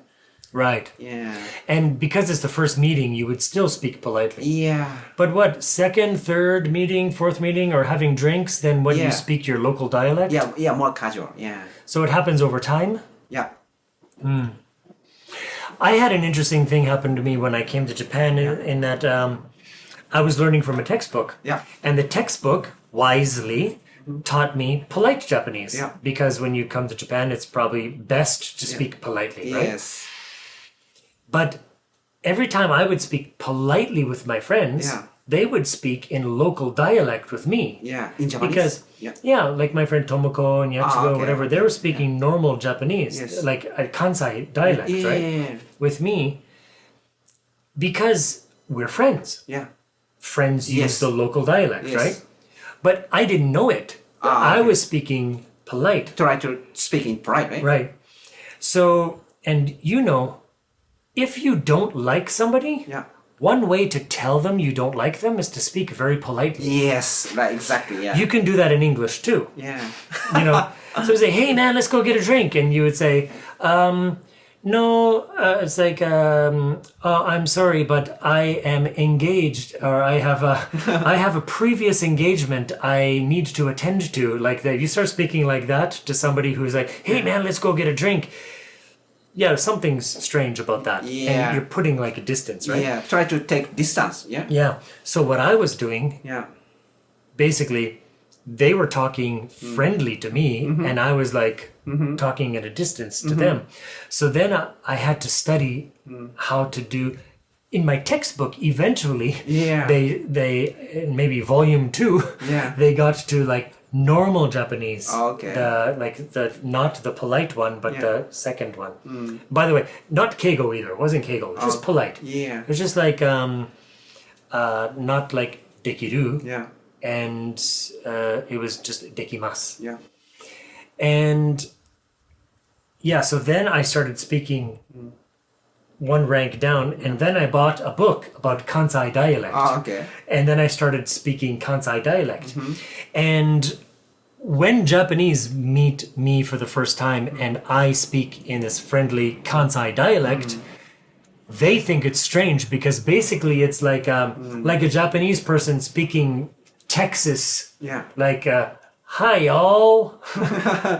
A: Right.
B: Yeah.
A: And because it's the first meeting, you would still speak politely.
B: Yeah.
A: But what, second, third meeting, fourth meeting, or having drinks, then what, you speak your local dialect?
B: Yeah. Yeah. More casual. Yeah.
A: So it happens over time?
B: Yeah.
A: I had an interesting thing happen to me when I came to Japan in that I was learning from a textbook.
B: Yeah.
A: And the textbook, wisely, taught me polite Japanese.
B: Yeah.
A: Because when you come to Japan, it's probably best to speak politely, right?
B: Yes.
A: But every time I would speak politely with my friends, they would speak in local dialect with me.
B: Yeah. In Japanese.
A: Because, like my friend Tomoko and Yachigo, whatever, they were speaking normal Japanese, like a Kansai dialect, right? With me, because we're friends.
B: Yeah.
A: Friends use the local dialect, right? But I didn't know it. I was speaking polite.
B: Try to speak in polite, right?
A: Right. So, and if you don't like somebody, one way to tell them you don't like them is to speak very politely.
B: Yes, right, exactly, yeah.
A: You can do that in English too.
B: Yeah.
A: So say, hey man, let's go get a drink. And you would say, no, it's like, oh, I'm sorry, but I am engaged, or I have a previous engagement I need to attend to. Like that, you start speaking like that to somebody who's like, hey man, let's go get a drink. Yeah, something's strange about that.
B: Yeah.
A: And you're putting like a distance, right?
B: Yeah, try to take distance, yeah?
A: Yeah. So what I was doing, basically, they were talking friendly to me, and I was like talking at a distance to them. So then I had to study how to do. In my textbook, eventually, they maybe volume 2, they got to like normal Japanese.
B: Okay.
A: Not the polite one, but the second one. By the way, not keigo either. It wasn't keigo. It was just polite.
B: Yeah.
A: It was just like not like dekiru.
B: Yeah.
A: And it was just dekimasu.
B: Yeah.
A: And so then I started speaking one rank down, and then I bought a book about Kansai dialect.
B: Okay.
A: And then I started speaking Kansai dialect. And when Japanese meet me for the first time and I speak in this friendly Kansai dialect, they think it's strange because basically it's like a Japanese person speaking Texas.
B: Yeah.
A: Like, hi y'all.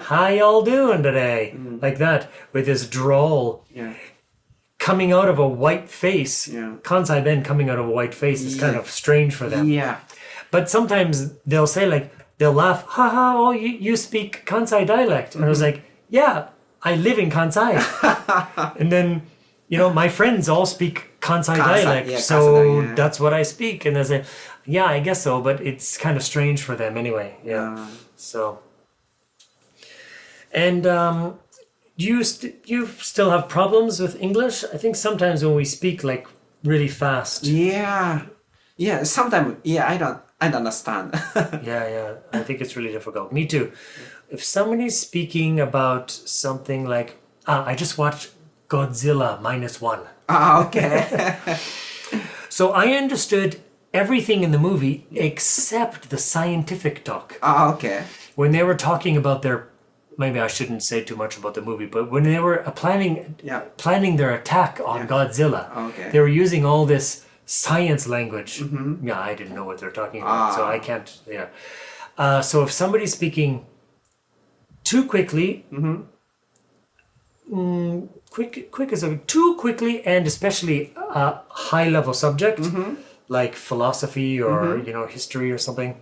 A: How y'all doing today? Like that, with this drawl.
B: Yeah.
A: Coming out of a white face.
B: Yeah.
A: Kansai Ben coming out of a white face is kind of strange for them.
B: Yeah.
A: But sometimes they'll say like, they'll laugh, haha, oh, you speak Kansai dialect. And I was like, yeah, I live in Kansai. And then, my friends all speak Kansai dialect. So that's what I speak. And they say, yeah, I guess so, but it's kind of strange for them anyway. Yeah. So. And you still have problems with English? I think sometimes when we speak like really fast.
B: Yeah. Yeah, sometimes, I don't understand.
A: Yeah. I think it's really difficult. Me too. If somebody's speaking about something like, I just watched Godzilla -1.
B: Okay.
A: So I understood everything in the movie except the scientific talk.
B: Okay.
A: When they were talking about maybe I shouldn't say too much about the movie, but when they were planning their attack on Godzilla, they were using all this science language. Yeah, I didn't know what they're talking about, so I can't. Yeah. So if somebody's speaking too quickly, too quickly, and especially a high level subject like philosophy or history or something.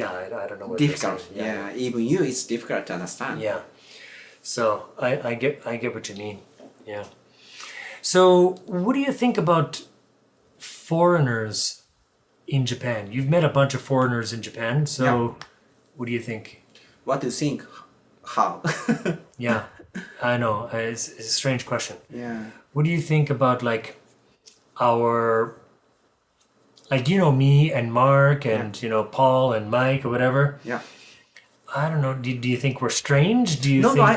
A: Yeah, I don't know what
B: difficult. Yeah, even you, it's difficult to understand.
A: Yeah. So I get what you mean. Yeah. So what do you think about foreigners in Japan? You've met a bunch of foreigners in Japan, so what do you think?
B: What do you think? How?
A: Yeah, I know. It's a strange question.
B: Yeah.
A: What do you think about like our... Like, me and Mark and, Paul and Mike or whatever.
B: Yeah.
A: I don't know. Do you think we're strange? Do you
B: No,
A: think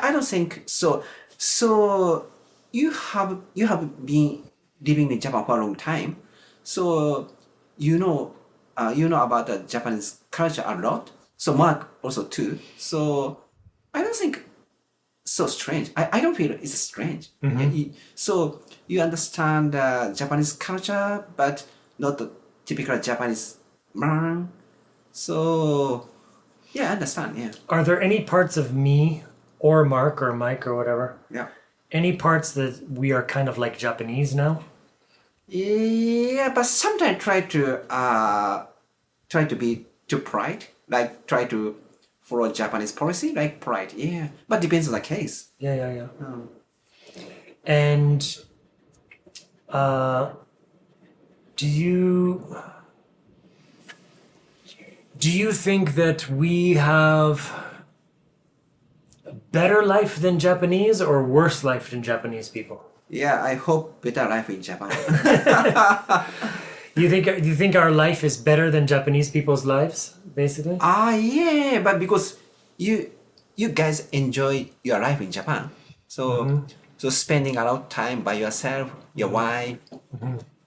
B: I don't think so. So you have been living in Japan for a long time. So you know about the Japanese culture a lot. So Mark also too. So I don't think so strange. I don't feel it's strange. So you understand Japanese culture, but not the typical Japanese man. So yeah, I understand. Yeah.
A: Are there any parts of me or Mark or Mike or whatever?
B: Yeah.
A: Any parts that we are kind of like Japanese now?
B: Yeah, but sometimes try to be too pride, like try to follow Japanese policy, like pride. Yeah, but depends on the case.
A: Yeah. And do you think that we have a better life than Japanese or worse life than Japanese people?
B: Yeah, I hope better life in Japan.
A: Do you think our life is better than Japanese people's lives, basically?
B: Yeah, but because you guys enjoy your life in Japan, so so spending a lot of time by yourself, your wife,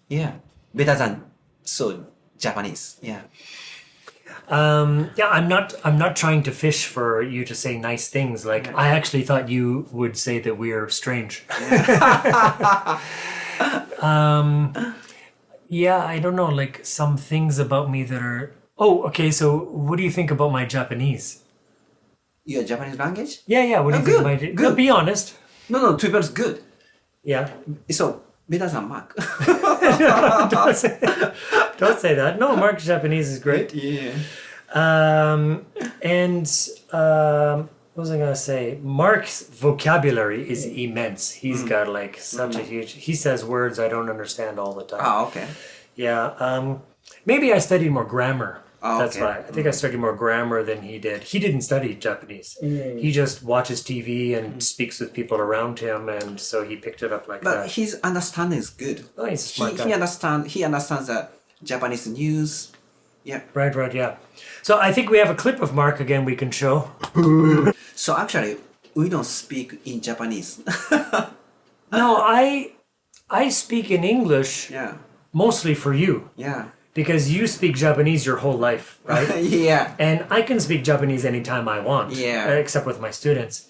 B: yeah, better than so Japanese, yeah.
A: Yeah, I'm not trying to fish for you to say nice things. Like, I actually thought you would say that we're strange. Yeah, I don't know, like some things about me that are... Oh, okay, so what do you think about my Japanese?
B: Your Japanese language?
A: Yeah, what do you think
B: good,
A: about it?
B: good.
A: No, be honest.
B: No, to be honest, good.
A: Yeah.
B: So better than Mark.
A: Don't say that. No, Mark's Japanese is great.
B: Yeah.
A: What was I gonna say? Mark's vocabulary is immense. He's got like such a huge... He says words I don't understand all the time.
B: Oh, okay.
A: Yeah. Maybe I studied more grammar.
B: Oh,
A: That's
B: okay.
A: why. I think I studied more grammar than he did. He didn't study Japanese. He just watches TV and speaks with people around him, and so he picked it up like
B: But
A: that.
B: his understanding is good.
A: Oh, he's a smart guy.
B: He understands the Japanese news. Yeah.
A: Right, yeah. So I think we have a clip of Mark again we can show.
B: So actually, we don't speak in Japanese.
A: No, I speak in English
B: Yeah.
A: mostly for you.
B: Yeah.
A: Because you speak Japanese your whole life, right?
B: Yeah.
A: And I can speak Japanese anytime I want,
B: Yeah.
A: except with my students.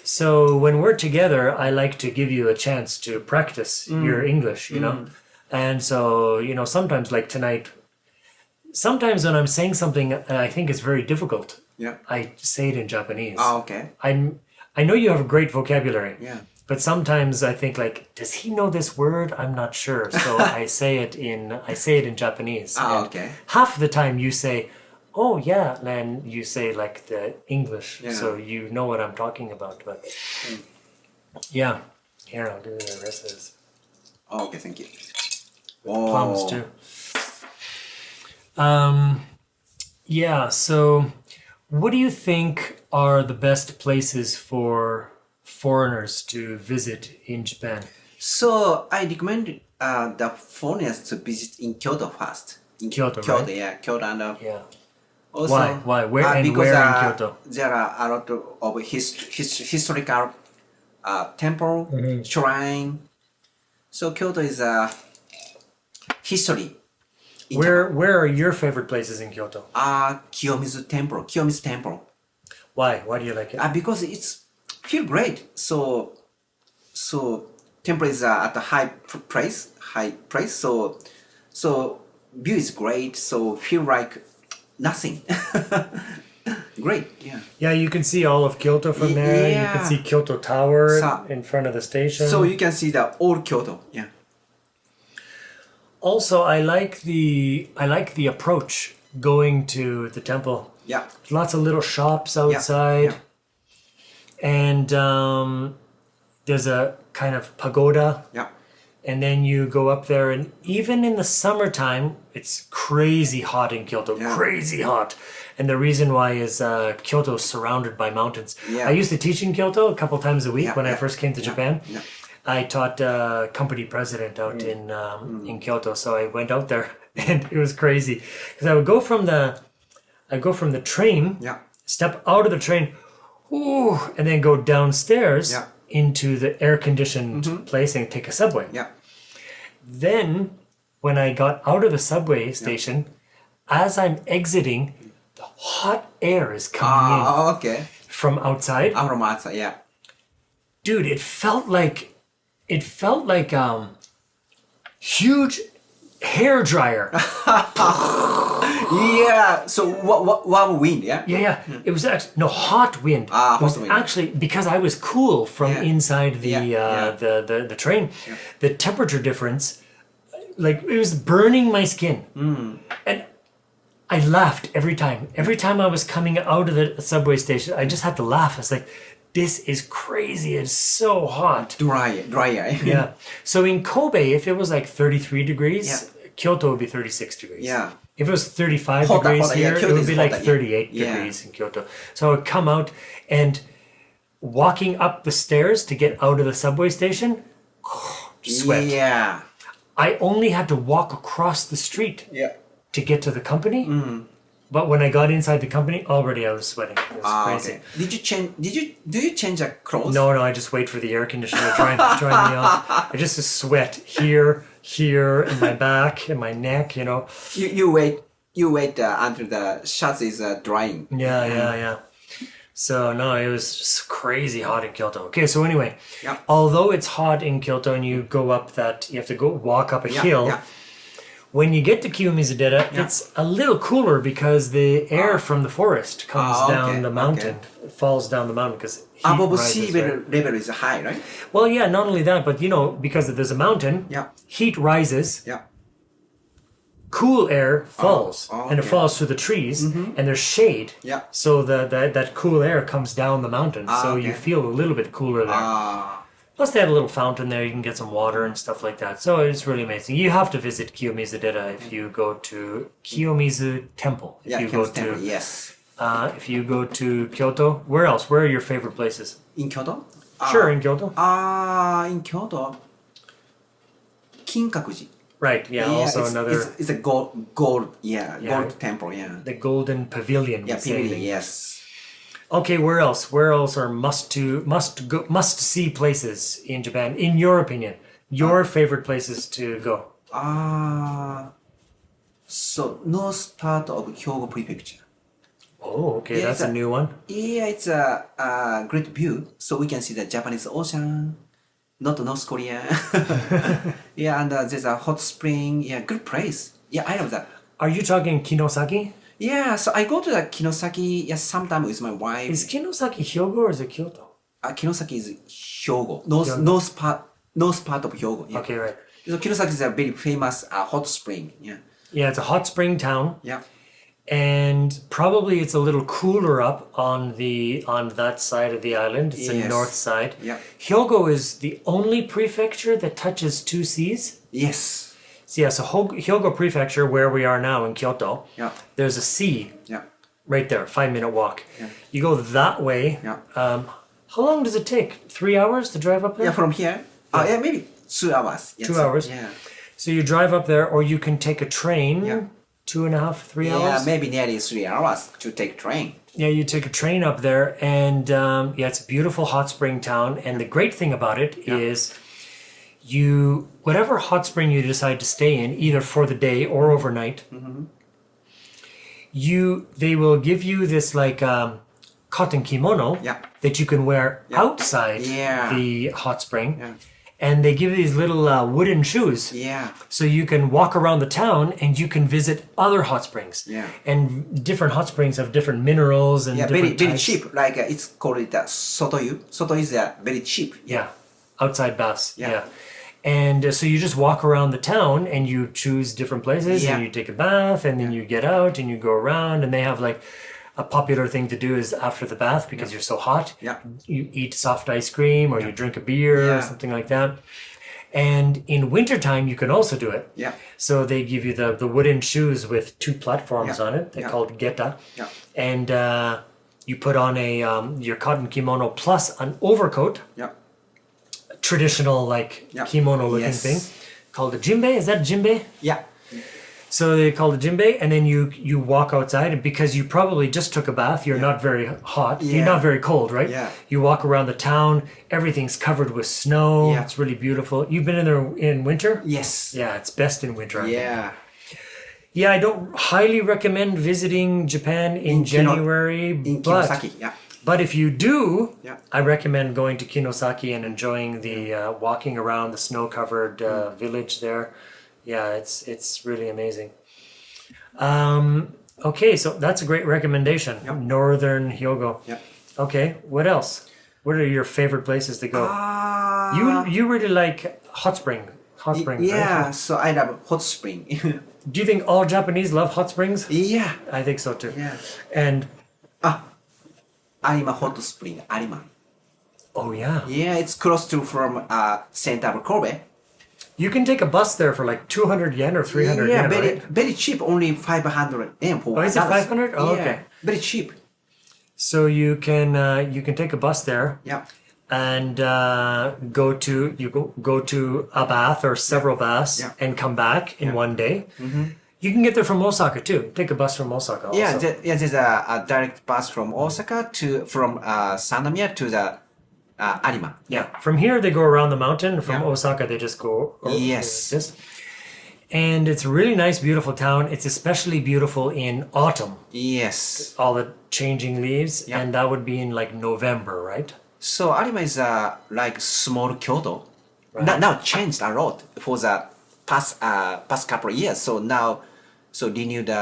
A: So when we're together, I like to give you a chance to practice your English, you know? And so, sometimes like tonight, sometimes when I'm saying something I think is very difficult,
B: Yeah.
A: I say it in Japanese.
B: Oh, okay.
A: I know you have a great vocabulary.
B: Yeah.
A: But sometimes I think like, does he know this word? I'm not sure. So I say it in Japanese.
B: Oh,
A: And
B: okay.
A: half the time you say, "Oh yeah," then you say like the English,
B: Yeah.
A: so you know what I'm talking about. But yeah, here I'll do the rest of this.
B: Oh, okay, thank you.
A: Plums
B: Oh.
A: too. Yeah. So, what do you think are the best places for foreigners to visit in Japan?
B: So I recommend the foreigners to visit in Kyoto first. In
A: Kyoto,
B: Kyoto,
A: right?
B: yeah, Kyoto, and
A: Yeah.
B: also
A: Why? Where and
B: because,
A: where in Kyoto?
B: There are a lot of historical temple, shrine. So Kyoto is a history. in
A: Where are your favorite places in Kyoto?
B: Kiyomizu Temple.
A: Why? Why do you like it?
B: Because it's feel great. So temple is at a high place. So view is great. So feel like nothing. Great, yeah.
A: Yeah, you can see all of Kyoto from there. You can
B: Yeah.
A: see Kyoto Tower
B: So-
A: in front of the station.
B: So you can see the old Kyoto. Yeah.
A: Also, I like the approach going to the temple.
B: Yeah.
A: Lots of little shops outside, and there's a kind of pagoda.
B: Yeah.
A: And then you go up there, and even in the summertime, it's crazy hot in Kyoto.
B: Yeah.
A: Crazy hot. And the reason why is Kyoto is surrounded by mountains.
B: Yeah.
A: I used to teach in Kyoto a couple times a week
B: Yeah,
A: when I
B: yeah,
A: first came to
B: yeah,
A: Japan.
B: yeah.
A: I taught company president out in Kyoto, so I went out there, and it was crazy because I would go from the train,
B: Yeah.
A: step out of the train, ooh, and then go downstairs
B: Yeah.
A: into the air-conditioned place and take a subway.
B: Yeah.
A: Then, when I got out of the subway station, as I'm exiting, the hot air is coming
B: okay.
A: in from outside.
B: From outside, yeah.
A: Dude, it felt like huge hair dryer.
B: Yeah. So warm wind, yeah.
A: Yeah. It was actually no hot wind.
B: Hot
A: it was
B: wind.
A: actually because I was cool from inside the the train.
B: Yeah.
A: The temperature difference, like it was burning my skin, and I laughed every time. Every time I was coming out of the subway station, I just had to laugh. I was like, "This is crazy! It's so hot."
B: Dry,
A: Yeah. So in Kobe, if it was like 33 degrees, Kyoto would be 36 degrees.
B: Yeah.
A: If it was 35
B: Hotter,
A: degrees
B: hotter, yeah,
A: here, it
B: Kyoto
A: would
B: is
A: be like
B: hotter, yeah.
A: 38 degrees in Kyoto. So I would come out and walking up the stairs to get out of the subway station, sweat.
B: Yeah.
A: I only had to walk across the street
B: Yeah.
A: to get to the company. But when I got inside the company, already I was sweating. It was crazy.
B: Okay. Did you change? Do you change your clothes?
A: No, I just wait for the air conditioner to dry me off. I just sweat here, in my back, in my neck, you know.
B: You wait until the shirts is drying.
A: Yeah. So no, it was just crazy hot in Kyoto. Okay, so anyway,
B: Yeah.
A: although it's hot in Kyoto and you go up you have to go walk up a hill.
B: Yeah.
A: When you get to Kiyomizu-dera, it's a little cooler because the air from the forest comes down the mountain, falls down the mountain because heat
B: Above
A: rises,
B: sea
A: right?
B: level is high, right?
A: Well, yeah, not only that, but you know, because there's a mountain,
B: Yeah.
A: heat rises,
B: Yeah.
A: cool air falls,
B: Oh,
A: and it
B: okay.
A: falls through the trees, and there's shade.
B: Yeah.
A: So that cool air comes down the mountain, so you
B: okay.
A: feel a little bit cooler there. Plus, they have a little fountain there. You can get some water and stuff like that. So it's really amazing. You have to visit Kiyomizu-dera if you go to Kiyomizu Temple. If you go to
B: Temple, yes.
A: if you go to Kyoto, where else? Where are your favorite places?
B: In Kyoto?
A: Sure, in Kyoto.
B: In Kyoto, Kinkakuji.
A: Right. Yeah. Also another
B: It's a gold. Gold temple. Yeah.
A: the Golden Pavilion.
B: Yeah,
A: we say.
B: pavilion. Yes.
A: Okay, where else? Where else are must see places in Japan? In your opinion, your favorite places to go?
B: So north part of Hyogo Prefecture.
A: Oh, okay,
B: Yeah,
A: that's
B: it's
A: a new one.
B: Yeah, it's a great view. So we can see the Japanese Ocean, not North Korea. Yeah, and there's a hot spring. Yeah, good place. Yeah, I love that.
A: Are you talking Kinosaki?
B: Yeah, so I go to the Kinosaki. Yeah, sometime with my wife.
A: Is Kinosaki Hyogo or is it Kyoto?
B: Kinosaki is Hyogo, north part of Hyogo. Yeah.
A: Okay, right.
B: So Kinosaki is a very famous hot spring. Yeah.
A: Yeah, it's a hot spring town,
B: Yeah.
A: and probably it's a little cooler up on that side of the island. It's the
B: Yes.
A: north side.
B: Yeah.
A: Hyogo is the only prefecture that touches two seas.
B: Yes.
A: So yeah, so Hyogo Prefecture, where we are now in Kyoto,
B: Yeah.
A: there's a sea
B: Yeah.
A: right there, 5-minute walk.
B: Yeah.
A: You go that way.
B: Yeah.
A: How long does it take? 3 hours to drive up there?
B: Yeah, from here. Yeah, maybe 2 hours. Yes.
A: 2 hours.
B: Yeah.
A: So you drive up there, or you can take a train.
B: Yeah.
A: 2.5, 3
B: Yeah,
A: hours.
B: maybe nearly 3 hours to take train.
A: Yeah, you take a train up there, and it's a beautiful hot spring town. And the great thing about it is, whatever hot spring you decide to stay in, either for the day or overnight, they will give you this like cotton kimono
B: Yeah.
A: that you can wear outside
B: Yeah.
A: the hot spring.
B: Yeah.
A: And they give you these little wooden shoes.
B: Yeah.
A: So you can walk around the town and you can visit other hot springs.
B: Yeah.
A: And different hot springs have different minerals and
B: Yeah, very
A: different
B: very
A: types.
B: cheap. Like it's called it sotoyu. Soto is very cheap.
A: Yeah, outside baths.
B: Yeah.
A: Yeah. And so you just walk around the town and you choose different places
B: Yeah.
A: and you take a bath and then you get out and you go around, and they have like a popular thing to do is after the bath, because you're so hot,
B: Yeah.
A: you eat soft ice cream or you drink a beer or
B: Yeah.
A: something like that. And in wintertime, you can also do it.
B: Yeah.
A: So they give you the wooden shoes with 2 platforms
B: Yeah.
A: on it. They're
B: Yeah.
A: called geta.
B: Yeah.
A: And you put on your cotton kimono plus an overcoat,
B: Yeah.
A: traditional like
B: Yeah.
A: kimono looking
B: Yes.
A: thing, called a jinbei. Is that jinbei?
B: Yeah.
A: So they call it jinbei, and then you walk outside, and because you probably just took a bath, you're not very hot. You're
B: Yeah.
A: not very cold, right?
B: Yeah.
A: You walk around the town. Everything's covered with snow.
B: Yeah.
A: It's really beautiful. You've been in there in winter?
B: Yes.
A: Yeah, it's best in winter. I think.
B: Yeah.
A: Yeah, I don't highly recommend visiting Japan in January,
B: in
A: but
B: Kinosaki. Yeah.
A: but if you do,
B: Yeah.
A: I recommend going to Kinosaki and enjoying the walking around the snow-covered village there. Yeah, it's really amazing. Okay, so that's a great recommendation.
B: Yep.
A: Northern Hyogo.
B: Yeah.
A: Okay, what else? What are your favorite places to go? You really like hot springs,
B: Yeah,
A: right?
B: so I love hot spring.
A: Do you think all Japanese love hot springs?
B: Yeah.
A: I think so too.
B: Yeah.
A: And
B: Arima hot spring, Arima.
A: oh yeah,
B: Yeah, it's close to from center of Kobe.
A: you can take a bus there for like 200 yen or 300
B: Yeah,
A: yen,
B: very
A: right?
B: very cheap, only 500 yen for
A: Oh, is it
B: adults.
A: 500? Oh,
B: yeah,
A: okay.
B: very cheap.
A: So you can take a bus there
B: Yeah.
A: and go to a bath or several baths
B: Yeah.
A: and come back in one day. You can get there from Osaka too. Take a bus from Osaka. Also.
B: Yeah, there's a direct bus from Osaka from Sannomiya to the Arima.
A: Yeah, from here they go around the mountain. From
B: Yeah.
A: Osaka they just go.
B: Yes.
A: This. And it's a really nice, beautiful town. It's especially beautiful in autumn.
B: Yes.
A: All the changing leaves,
B: Yeah.
A: and that would be in like November, right?
B: So Arima is like small Kyoto. Now changed a lot for the past couple of years. So now, so renew the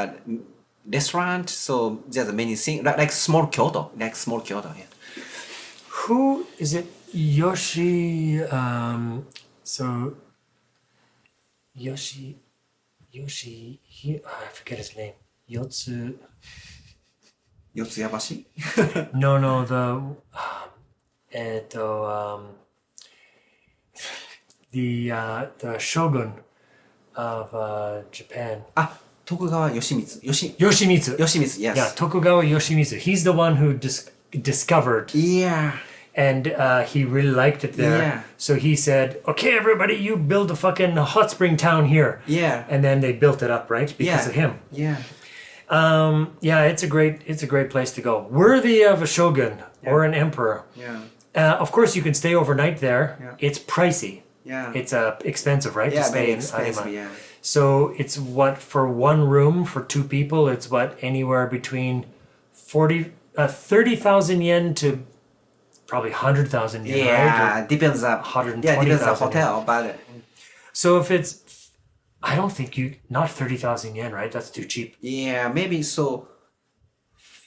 B: restaurant. So there's many things like small Kyoto, Yeah.
A: Who is it? Yoshi. So Yoshi. I forget his name. Yotsu.
B: Yotsuyabashi.
A: No, the shogun of Japan.
B: Tokugawa Yoshimitsu.
A: Yoshimitsu.
B: Yoshimitsu. Yes.
A: Yeah, Tokugawa Yoshimitsu. He's the one who discovered,
B: Yeah.
A: and he really liked it there.
B: Yeah.
A: So he said, "Okay, everybody, you build a fucking hot spring town here."
B: Yeah.
A: And then they built it up, right? Because of him.
B: Yeah.
A: Yeah, it's a great place to go. Worthy of a shogun or an emperor.
B: Yeah.
A: Of course, you can stay overnight there.
B: Yeah.
A: It's pricey.
B: Yeah.
A: It's expensive, right?
B: Yeah,
A: to stay
B: very
A: in
B: expensive.
A: Arima.
B: Yeah.
A: So it's what for one room for two people. It's what anywhere between 30,000 yen to probably 100,000 yen.
B: Yeah.
A: Right?
B: Depends on
A: 120,000
B: hotel, but
A: So if it's, I don't think not 30,000 yen, right? That's too cheap.
B: yeah, maybe so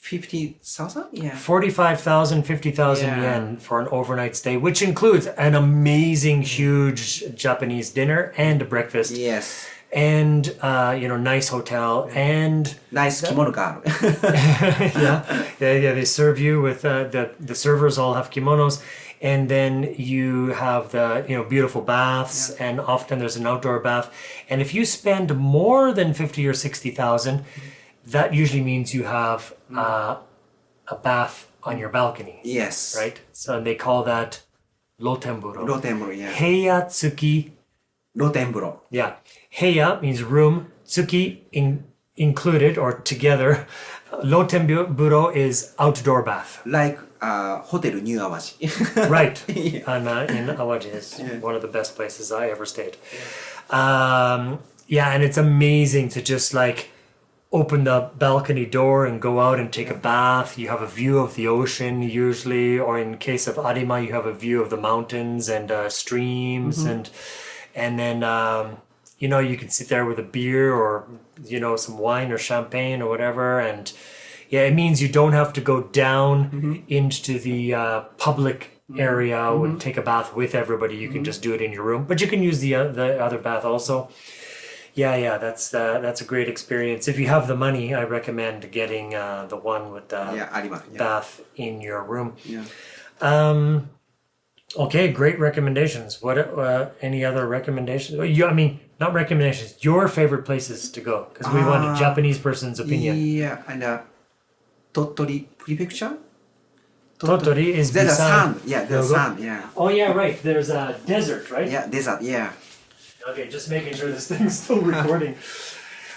B: 50,000. Yeah.
A: 45,000, 50,000
B: Yeah.
A: yen for an overnight stay, which includes an amazing, huge Japanese dinner and a breakfast.
B: Yes.
A: And nice hotel and
B: Nice kimono girl.
A: yeah, they serve you with the servers all have kimonos, and then you have the beautiful baths, and often there's an outdoor bath. And if you spend more than 50 or 60,000, that usually means you have a bath on your balcony,
B: Yes.
A: right? So they call that rotemburo.
B: Rotemburo. Yeah.
A: Heiya tsuki.
B: Rotemburo.
A: Yeah. Heiya means room. Tsuki included or together. Rotemburo is outdoor bath.
B: Like Hotel New Awaji.
A: Right.
B: Yeah.
A: And in Awaji is one of the best places I ever stayed. And it's amazing to just like open the balcony door and go out and take a bath. You have a view of the ocean usually, or in case of Arima, you have a view of the mountains and streams, and then you can sit there with a beer or some wine or champagne or whatever, and it means you don't have to go down into the public area and take a bath with everybody. You can just do it in your room, but you can use the other bath also. Yeah, that's a great experience. If you have the money, I recommend getting the one with the
B: Arima. Yeah.
A: bath in your room.
B: Yeah.
A: Okay, great recommendations. What any other recommendations? Not recommendations. Your favorite places to go, because we want a Japanese person's opinion.
B: Yeah, and Tottori Prefecture.
A: Tottori is
B: There's a
A: beside
B: sand. Yeah, there's
A: Hyogo.
B: sand. Yeah.
A: Oh yeah, right. There's a desert, right?
B: Yeah, desert. Yeah.
A: Okay, just making sure this thing's still recording.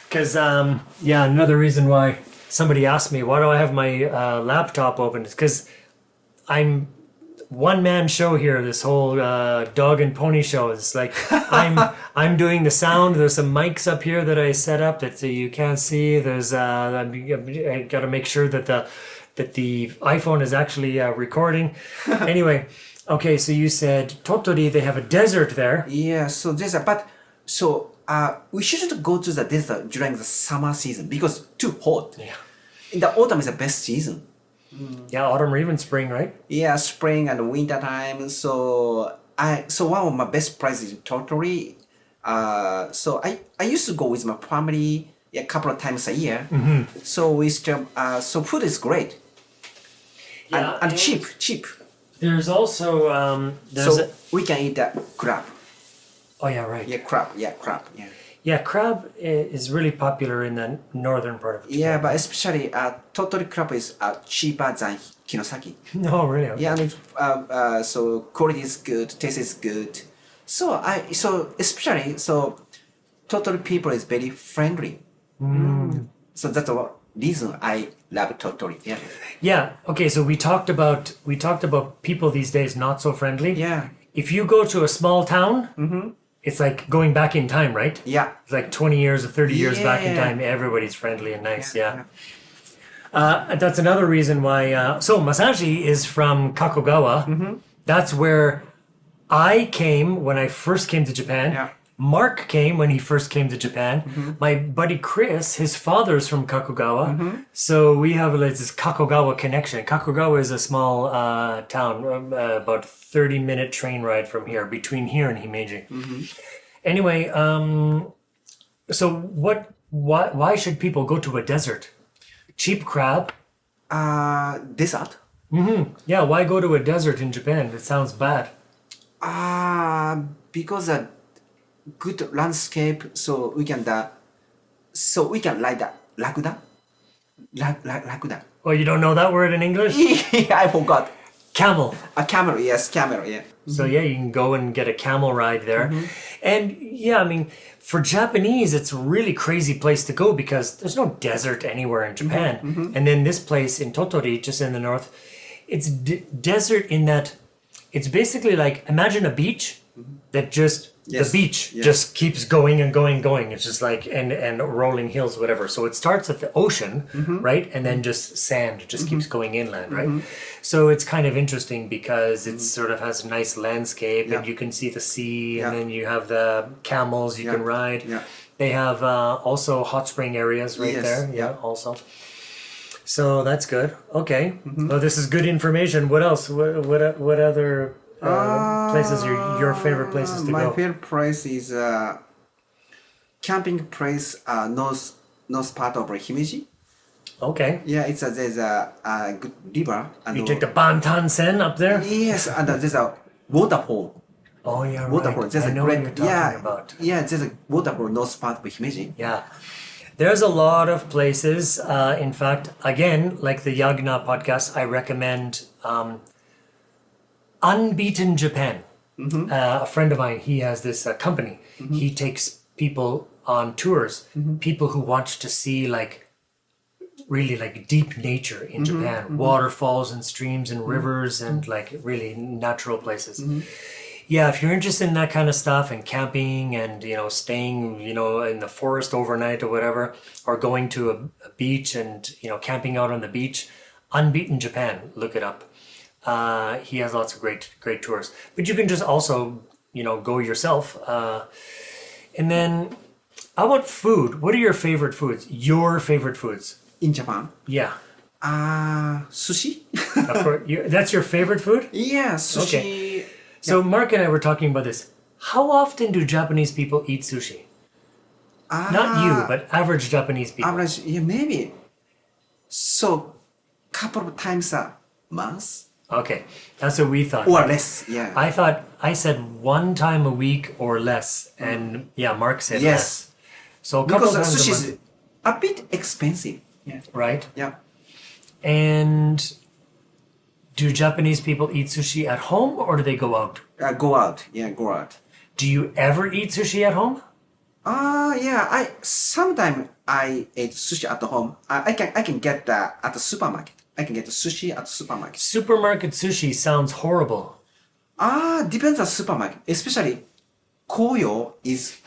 A: Because, another reason why somebody asked me, why do I have my laptop open? It's because I'm one-man show here. This whole dog and pony show. It's like I'm doing the sound. There's some mics up here that I set up that you can't see. There's I got to make sure that the iPhone is actually recording. Anyway, okay. So you said Tottori. They have a desert there.
B: Yeah, so there's a but so we shouldn't go to the desert during the summer season because too hot.
A: Yeah.
B: In the autumn is the best season.
A: Yeah, autumn or even spring, right?
B: Yeah, spring and winter time. So one of my best places in Tottori. So I used to go with my family a couple of times a year. So we still so food is great.
A: Yeah,
B: and cheap.
A: There's also
B: So we can eat that crab.
A: oh yeah, right.
B: Yeah, crab. Yeah, crab. Yeah.
A: Yeah, crab is really popular in the northern part of Japan.
B: Yeah, but especially Tottori crab is cheaper than Kinosaki.
A: No, really. Okay.
B: Yeah, and so quality is good, taste is good. So especially Tottori people is very friendly. So that's the reason I love Tottori. Yeah.
A: Yeah. Okay. So we talked about people these days not so friendly.
B: Yeah.
A: If you go to a small town, it's like going back in time, right?
B: Yeah.
A: It's like 20 years or 30 years back in
B: Yeah.
A: time. Everybody's friendly and nice. Yeah. That's another reason why. So Masashi is from Kakogawa. That's where I came when I first came to Japan.
B: Yeah.
A: Mark came when he first came to Japan. My buddy Chris, his father's from Kakogawa. So we have like this Kakogawa connection. Kakogawa is a small town, about 30-minute train ride from here, between here and Himeji. Anyway, so why should people go to a desert? Cheap crab.
B: Desert.
A: Yeah, why go to a desert in Japan? It sounds bad.
B: Because a good landscape, so we can ride the rakuda.
A: Oh, you don't know that word in English?
B: I forgot.
A: Camel.
B: A camel, yes, camel, yeah.
A: So yeah, you can go and get a camel ride there. And yeah, I mean, for Japanese, it's a really crazy place to go because there's no desert anywhere in Japan. And then this place in Tottori, just in the north, it's desert in that it's basically like, imagine a beach that just,
B: Yes,
A: the beach
B: yes.
A: just keeps going and going and going. It's just like, and rolling hills, whatever. So it starts at the ocean, right? And then just sand just keeps going inland, right? So it's kind of interesting because it sort of has a nice landscape and you can see the sea and then you have the camels you can ride.
B: Yeah.
A: They have also hot spring areas right
B: Yes,
A: there.
B: yeah.
A: Also. So that's good. Okay. Well, this is good information. What else? What other places are your favorite places to
B: my
A: go?
B: favorite place is camping place north part of Himeji.
A: Okay.
B: Yeah, there's a good river. And
A: You take the Bantan-sen up there?
B: yes, and there's a waterfall.
A: Oh, yeah, right.
B: Waterfall. There's
A: I
B: a
A: know
B: great
A: what you're talking about.
B: Yeah, there's a waterfall north part of Himeji.
A: Yeah. There's a lot of places. In fact, again, like the Yagna podcast, I recommend Unbeaten Japan. A friend of mine, he has this company. He takes people on tours, people who want to see like really like deep nature in Japan, waterfalls and streams and rivers and like really natural places. Yeah, if you're interested in that kind of stuff and camping and, staying, in the forest overnight or whatever, or going to a beach and, camping out on the beach, Unbeaten Japan, look it up. He has lots of great tours. But you can just also, go yourself. And then, how about food? What are your favorite foods? Your favorite foods?
B: In Japan.
A: Yeah.
B: Sushi.
A: Of course. That's your favorite food?
B: Yeah, sushi.
A: Okay. So Mark and I were talking about this. How often do Japanese people eat sushi? Not you, but average Japanese people.
B: Average, yeah, maybe. So, couple of times a month
A: Okay, that's what we thought.
B: or less. Yeah.
A: I said one time a week or less, and yeah, Mark said
B: Yes.
A: less. So a couple
B: Because
A: times
B: sushi
A: a month,
B: is a bit expensive. Yeah.
A: right?
B: Yeah.
A: And do Japanese people eat sushi at home or do they go out?
B: Go out. Yeah, go out.
A: Do you ever eat sushi at home?
B: Yeah. Sometimes I ate sushi at home. I can get that at the supermarket. I can get sushi at supermarket.
A: Supermarket sushi sounds horrible.
B: Depends on supermarket. Especially, Koyo is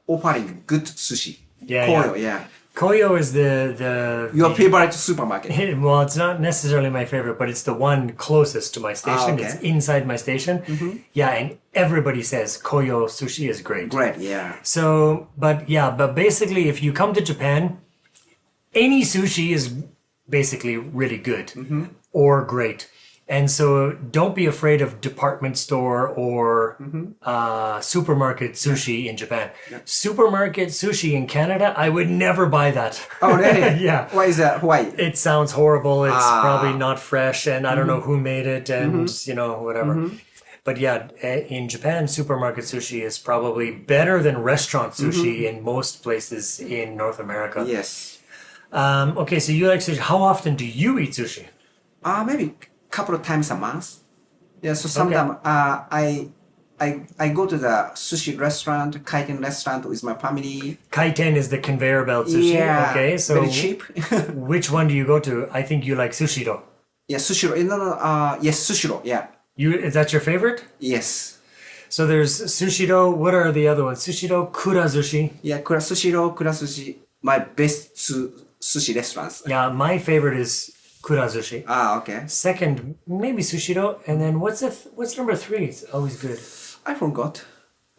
B: offering good sushi.
A: Yeah,
B: Koyo, yeah.
A: Koyo is the
B: Your favorite supermarket.
A: well, it's not necessarily my favorite, but it's the one closest to my station.
B: okay.
A: It's inside my station. Yeah, and everybody says Koyo sushi is great.
B: Great, yeah.
A: So, but basically, if you come to Japan, any sushi is basically really good or great. And so don't be afraid of department store or supermarket sushi in Japan. Supermarket sushi in Canada, I would never buy that.
B: Oh, really?
A: Yeah.
B: Why is that? Why?
A: It sounds horrible. It's probably not fresh and I don't know who made it and, whatever. But yeah, in Japan, supermarket sushi is probably better than restaurant sushi in most places in North America.
B: Yes.
A: Okay, so you like sushi. How often do you eat sushi?
B: Maybe couple of times a month. Yeah, so sometimes I go to the sushi restaurant, kaiten restaurant with my family.
A: Kaiten is the conveyor belt sushi.
B: Yeah,
A: Okay, so
B: very cheap.
A: which one do you go to? I think you like Sushiro.
B: Yeah, sushiro. No. Yes, sushiro. Yeah.
A: Is that your favorite?
B: Yes.
A: So there's Sushiro. What are the other ones? Sushiro, Kurazushi.
B: Yeah, Kurasushi. My best sushi restaurants.
A: Yeah, my favorite is Kurazushi.
B: Okay.
A: Second, maybe Sushiro, and then what's number 3? It's always good.
B: I forgot.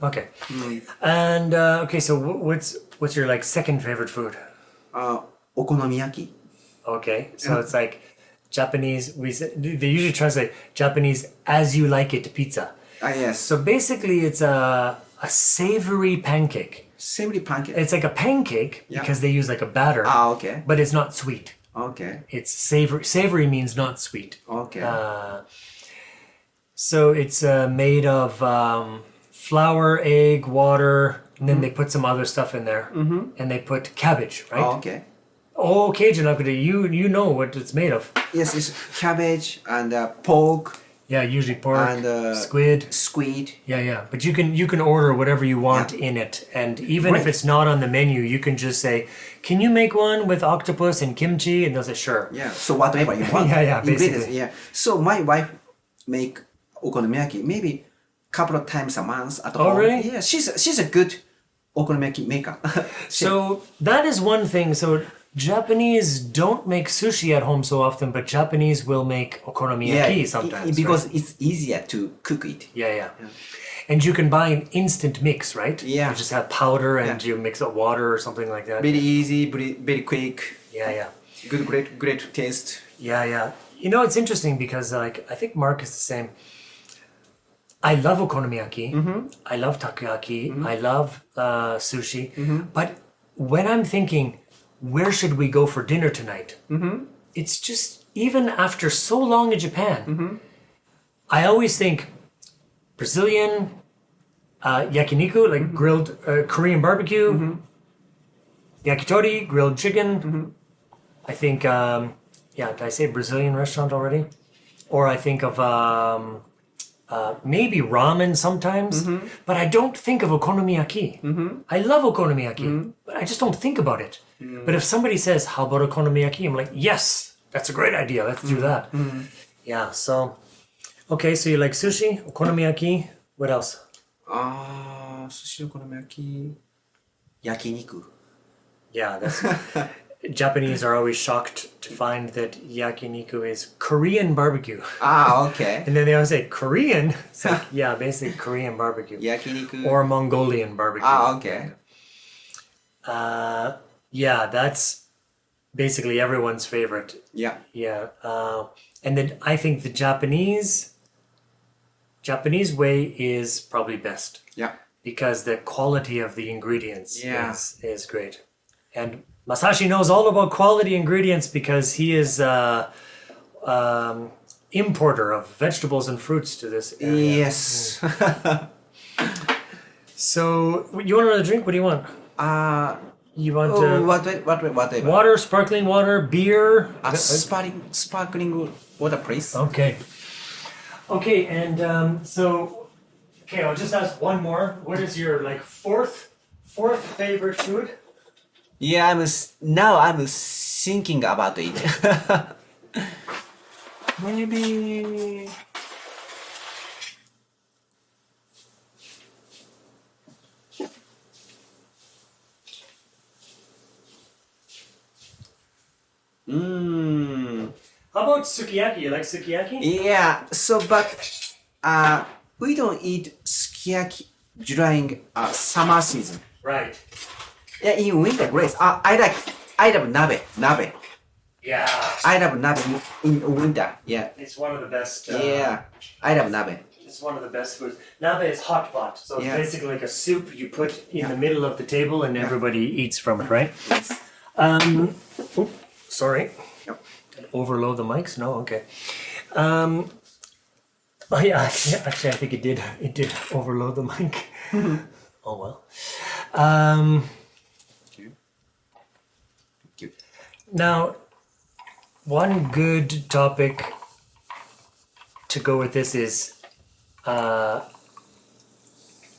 A: Okay. And okay, so what's your like second favorite food?
B: Okonomiyaki.
A: Okay, so it's like Japanese. They usually translate Japanese as you like it pizza.
B: Yes.
A: So basically, it's a savory pancake.
B: Savory pancake.
A: It's like a pancake because they use like a batter.
B: Okay.
A: But it's not sweet.
B: Okay.
A: It's savory. Savory means not sweet.
B: Okay.
A: So it's made of flour, egg, water, and then they put some other stuff in there, and they put cabbage, right?
B: Okay.
A: Oh, Cajun you know what it's made of.
B: Yes, it's cabbage and pork.
A: Yeah, usually pork,
B: And,
A: squid.
B: Squid.
A: Yeah. But you can order whatever you want in it, and even if it's not on the menu, you can just say, "Can you make one with octopus and kimchi?" And they'll say, "Sure."
B: Yeah. So whatever you want.
A: Yeah,
B: Ingredients,
A: basically.
B: Yeah. So my wife make okonomiyaki maybe couple of times a month at home.
A: Oh, really?
B: Yeah. She's a good okonomiyaki maker.
A: So that is one thing. So Japanese don't make sushi at home so often, but Japanese will make okonomiyaki sometimes.
B: Because
A: right?
B: it's easier to cook it.
A: Yeah. And you can buy an instant mix, right?
B: Yeah.
A: You just have powder and you mix up water or something like that.
B: Very easy, very quick.
A: Yeah.
B: Good, great taste.
A: Yeah. You know, it's interesting because like I think Mark is the same. I love okonomiyaki. I love takoyaki. I love sushi. But when I'm thinking, where should we go for dinner tonight? It's just, even after so long in Japan, I always think Brazilian yakiniku, like grilled Korean barbecue, yakitori, grilled chicken. I think, did I say Brazilian restaurant already? Or I think of maybe ramen sometimes, but I don't think of okonomiyaki. I love okonomiyaki, but I just don't think about it. But if somebody says, "How about okonomiyaki?" I'm like, "Yes, that's a great idea. Let's do that." Yeah. So, okay. So you like sushi, okonomiyaki. What else?
B: Sushi, okonomiyaki, yakiniku.
A: Yeah, that's Japanese are always shocked to find that yakiniku is Korean barbecue.
B: Okay.
A: And then they always say Korean. It's like, yeah, basically Korean barbecue.
B: Yakiniku.
A: Or Mongolian barbecue.
B: Okay.
A: Yeah, that's basically everyone's favorite.
B: Yeah.
A: Yeah. And then I think the Japanese way is probably best.
B: Yeah.
A: Because the quality of the ingredients is great. And Masashi knows all about quality ingredients because he is importer of vegetables and fruits to this area.
B: Yes.
A: So, you want another drink? What do you want? You want
B: What?
A: water, sparkling water, beer?
B: Sparkling water, please.
A: Okay. Okay, and I'll just ask one more. What is your fourth favorite food?
B: Yeah, I'm thinking about it. maybe.
A: How about sukiyaki? You like sukiyaki?
B: Yeah. So, but we don't eat sukiyaki during summer season.
A: Right.
B: Yeah, in winter, great. I love nabe.
A: Yeah.
B: I love nabe in winter. Yeah.
A: It's one of the best.
B: Yeah. I love nabe.
A: It's one of the best foods. Nabe is hot pot, so it's
B: Yeah.
A: basically like a soup you put in the middle of the table and everybody eats from it, right?
B: Yes.
A: Sorry.
B: Yep.
A: Overload the mics? No, okay. Oh yeah, actually, I think it did. It did overload the mic. Oh well. Now, one good topic to go with this is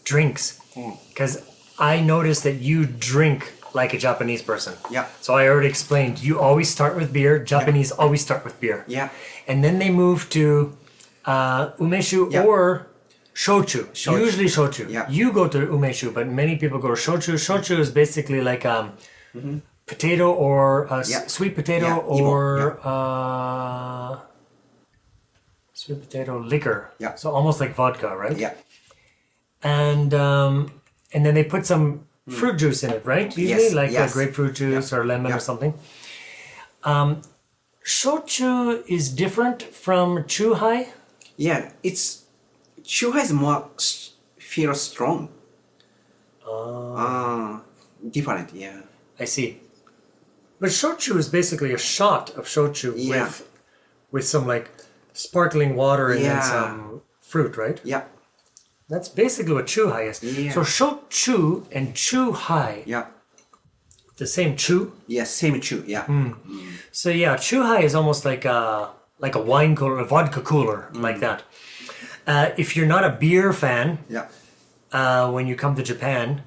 A: drinks, because I noticed that you drink like a Japanese person.
B: Yeah.
A: So I already explained. You always start with beer. Japanese always start with beer.
B: Yeah.
A: And then they move to Ume-shu
B: Yeah.
A: or shochu. Usually shochu.
B: Yeah.
A: You go to Ume-shu, but many people go to shochu. Shochu is basically like potato or sweet potato
B: Yeah. Imo.
A: or sweet potato liquor.
B: Yeah.
A: So almost like vodka, right?
B: Yeah.
A: And then they put some fruit juice in it, right? Usually,
B: Yes,
A: like
B: yes.
A: grapefruit juice or lemon or something. Shochu is different from chuhai.
B: Yeah. It's Chuhai is more feel strong. Different. Yeah.
A: I see. But shochu is basically a shot of shochu
B: Yeah.
A: with some like sparkling water and then
B: Yeah.
A: some fruit, right?
B: Yeah.
A: That's basically what chuhai is.
B: Yeah.
A: So shochu and chuhai,
B: Yeah.
A: the same chu.
B: Yeah. Same chew. Yeah.
A: So yeah, chuhai is almost like a wine cooler, a vodka cooler, like that. If you're not a beer fan,
B: Yeah.
A: when you come to Japan,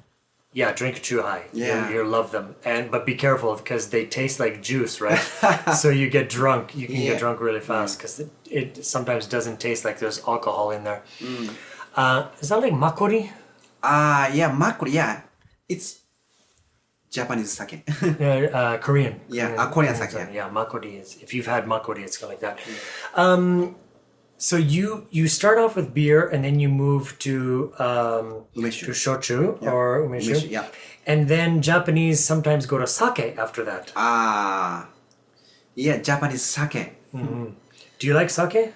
A: yeah, drink chuhai.
B: Yeah.
A: You'll love them. But be careful because they taste like juice, right? So you get drunk. You can
B: Yeah.
A: get drunk really fast because it sometimes doesn't taste like there's alcohol in there. Is that like makori?
B: Yeah. Makuri. Yeah. It's Japanese sake.
A: Korean.
B: Yeah, Korean sake, yeah.
A: Yeah, makori is. If you've had makori, it's kind of like that. So you start off with beer and then you move to
B: Ume-shu.
A: shochu or umeshu.
B: Ume-shu, yeah.
A: And then Japanese sometimes go to sake after that.
B: Yeah, Japanese sake.
A: Do you like sake?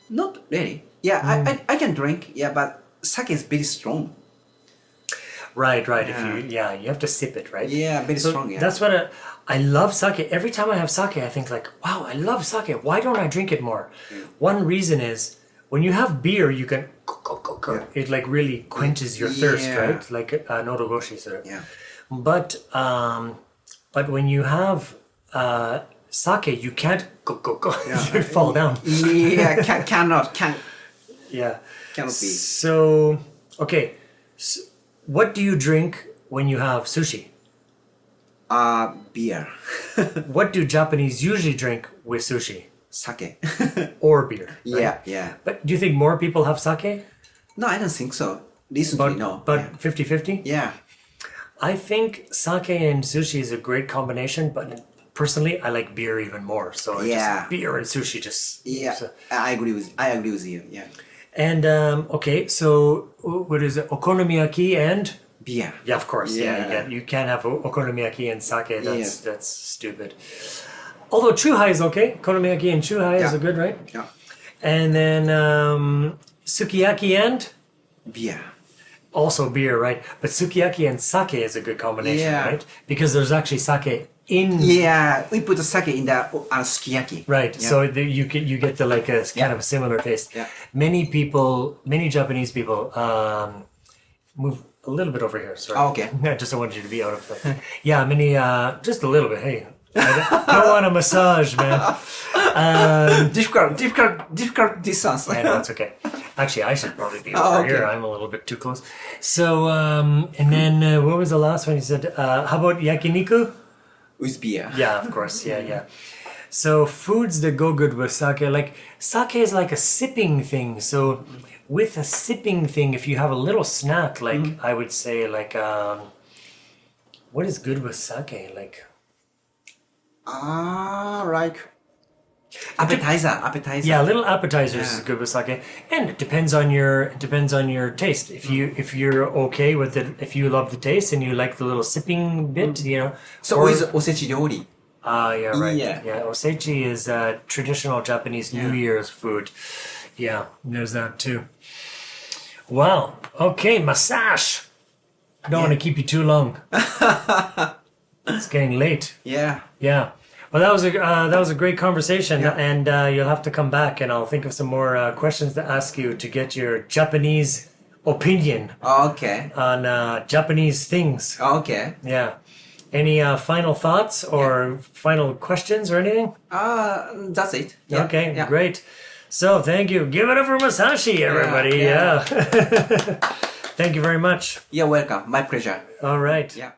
B: Not really. Yeah, I can drink. Yeah, but sake is very strong.
A: Right.
B: Yeah.
A: If you have to sip it, right?
B: Yeah, very
A: So
B: strong. Yeah.
A: that's what I love sake. Every time I have sake, I think like, wow, I love sake. Why don't I drink it more? One reason is when you have beer, you can
B: Yeah.
A: it like really quenches your thirst,
B: Yeah.
A: right? Like norogoshi syrup.
B: Yeah.
A: But when you have sake, you can't go. You fall down.
B: Yeah, cannot
A: Yeah.
B: be.
A: So okay, what do you drink when you have sushi?
B: Beer,
A: What do Japanese usually drink with sushi?
B: sake.
A: Or beer? Right?
B: Yeah, yeah.
A: But do you think more people have sake?
B: No, I don't think so. Recently, no.
A: But 50-50?
B: Yeah.
A: I think sake and sushi is a great combination, but personally, I like beer even more. So
B: Yeah.
A: just beer and sushi just...
B: Yeah,
A: so-
B: I agree with you. Yeah,
A: And, okay, so what is it? Okonomiyaki and...
B: beer.
A: Yeah, of course.
B: Yeah.
A: You can't have okonomiyaki and sake.
B: Yeah.
A: That's stupid. Although chuhai is okay. Okonomiyaki and chuhai is
B: Yeah.
A: good, right?
B: Yeah,
A: And then sukiyaki and
B: beer.
A: also beer, right? But sukiyaki and sake is a good combination,
B: Yeah.
A: right? Because there's actually sake in.
B: Yeah, we put the sake in the sukiyaki.
A: Right,
B: Yeah.
A: so you get the like a kind of a similar taste.
B: Yeah.
A: Many Japanese people move a little bit over here. Sorry.
B: Oh, okay.
A: I just don't want you to be out of the. Yeah, many just a little bit. Hey, I don't want a massage, man.
B: Difficult distance.
A: I know it's okay. Actually, I should probably be
B: Oh,
A: over
B: okay.
A: here. I'm a little bit too close. So, and then what was the last one? You said, how about yakiniku?
B: With beer.
A: Yeah, of course. Yeah. So foods that go good with sake, like sake is like a sipping thing. So with a sipping thing, if you have a little snack, like I would say, like what is good with sake? Like
B: Like appetizer.
A: yeah, little appetizers is good with sake, and it depends on your taste. If you're okay with it, if you love the taste and you like the little sipping bit, you know.
B: So
A: or-
B: with osechi ryori.
A: yeah, right.
B: Yeah.
A: Yeah, osechi is traditional Japanese New Year's food. Yeah, there's that too. Wow. Okay, Masashi. Don't want to keep you too long. It's getting late.
B: Yeah.
A: Yeah. Well, that was a great conversation, and you'll have to come back, and I'll think of some more questions to ask you to get your Japanese opinion
B: Okay.
A: on Japanese things.
B: Okay.
A: Yeah. Any final thoughts or final questions or anything?
B: That's it. Yeah.
A: Okay,
B: Yeah.
A: great. So thank you. Give it up for Masashi, everybody.
B: Yeah.
A: Thank you very much.
B: You're welcome. My pleasure.
A: All right.
B: Yeah.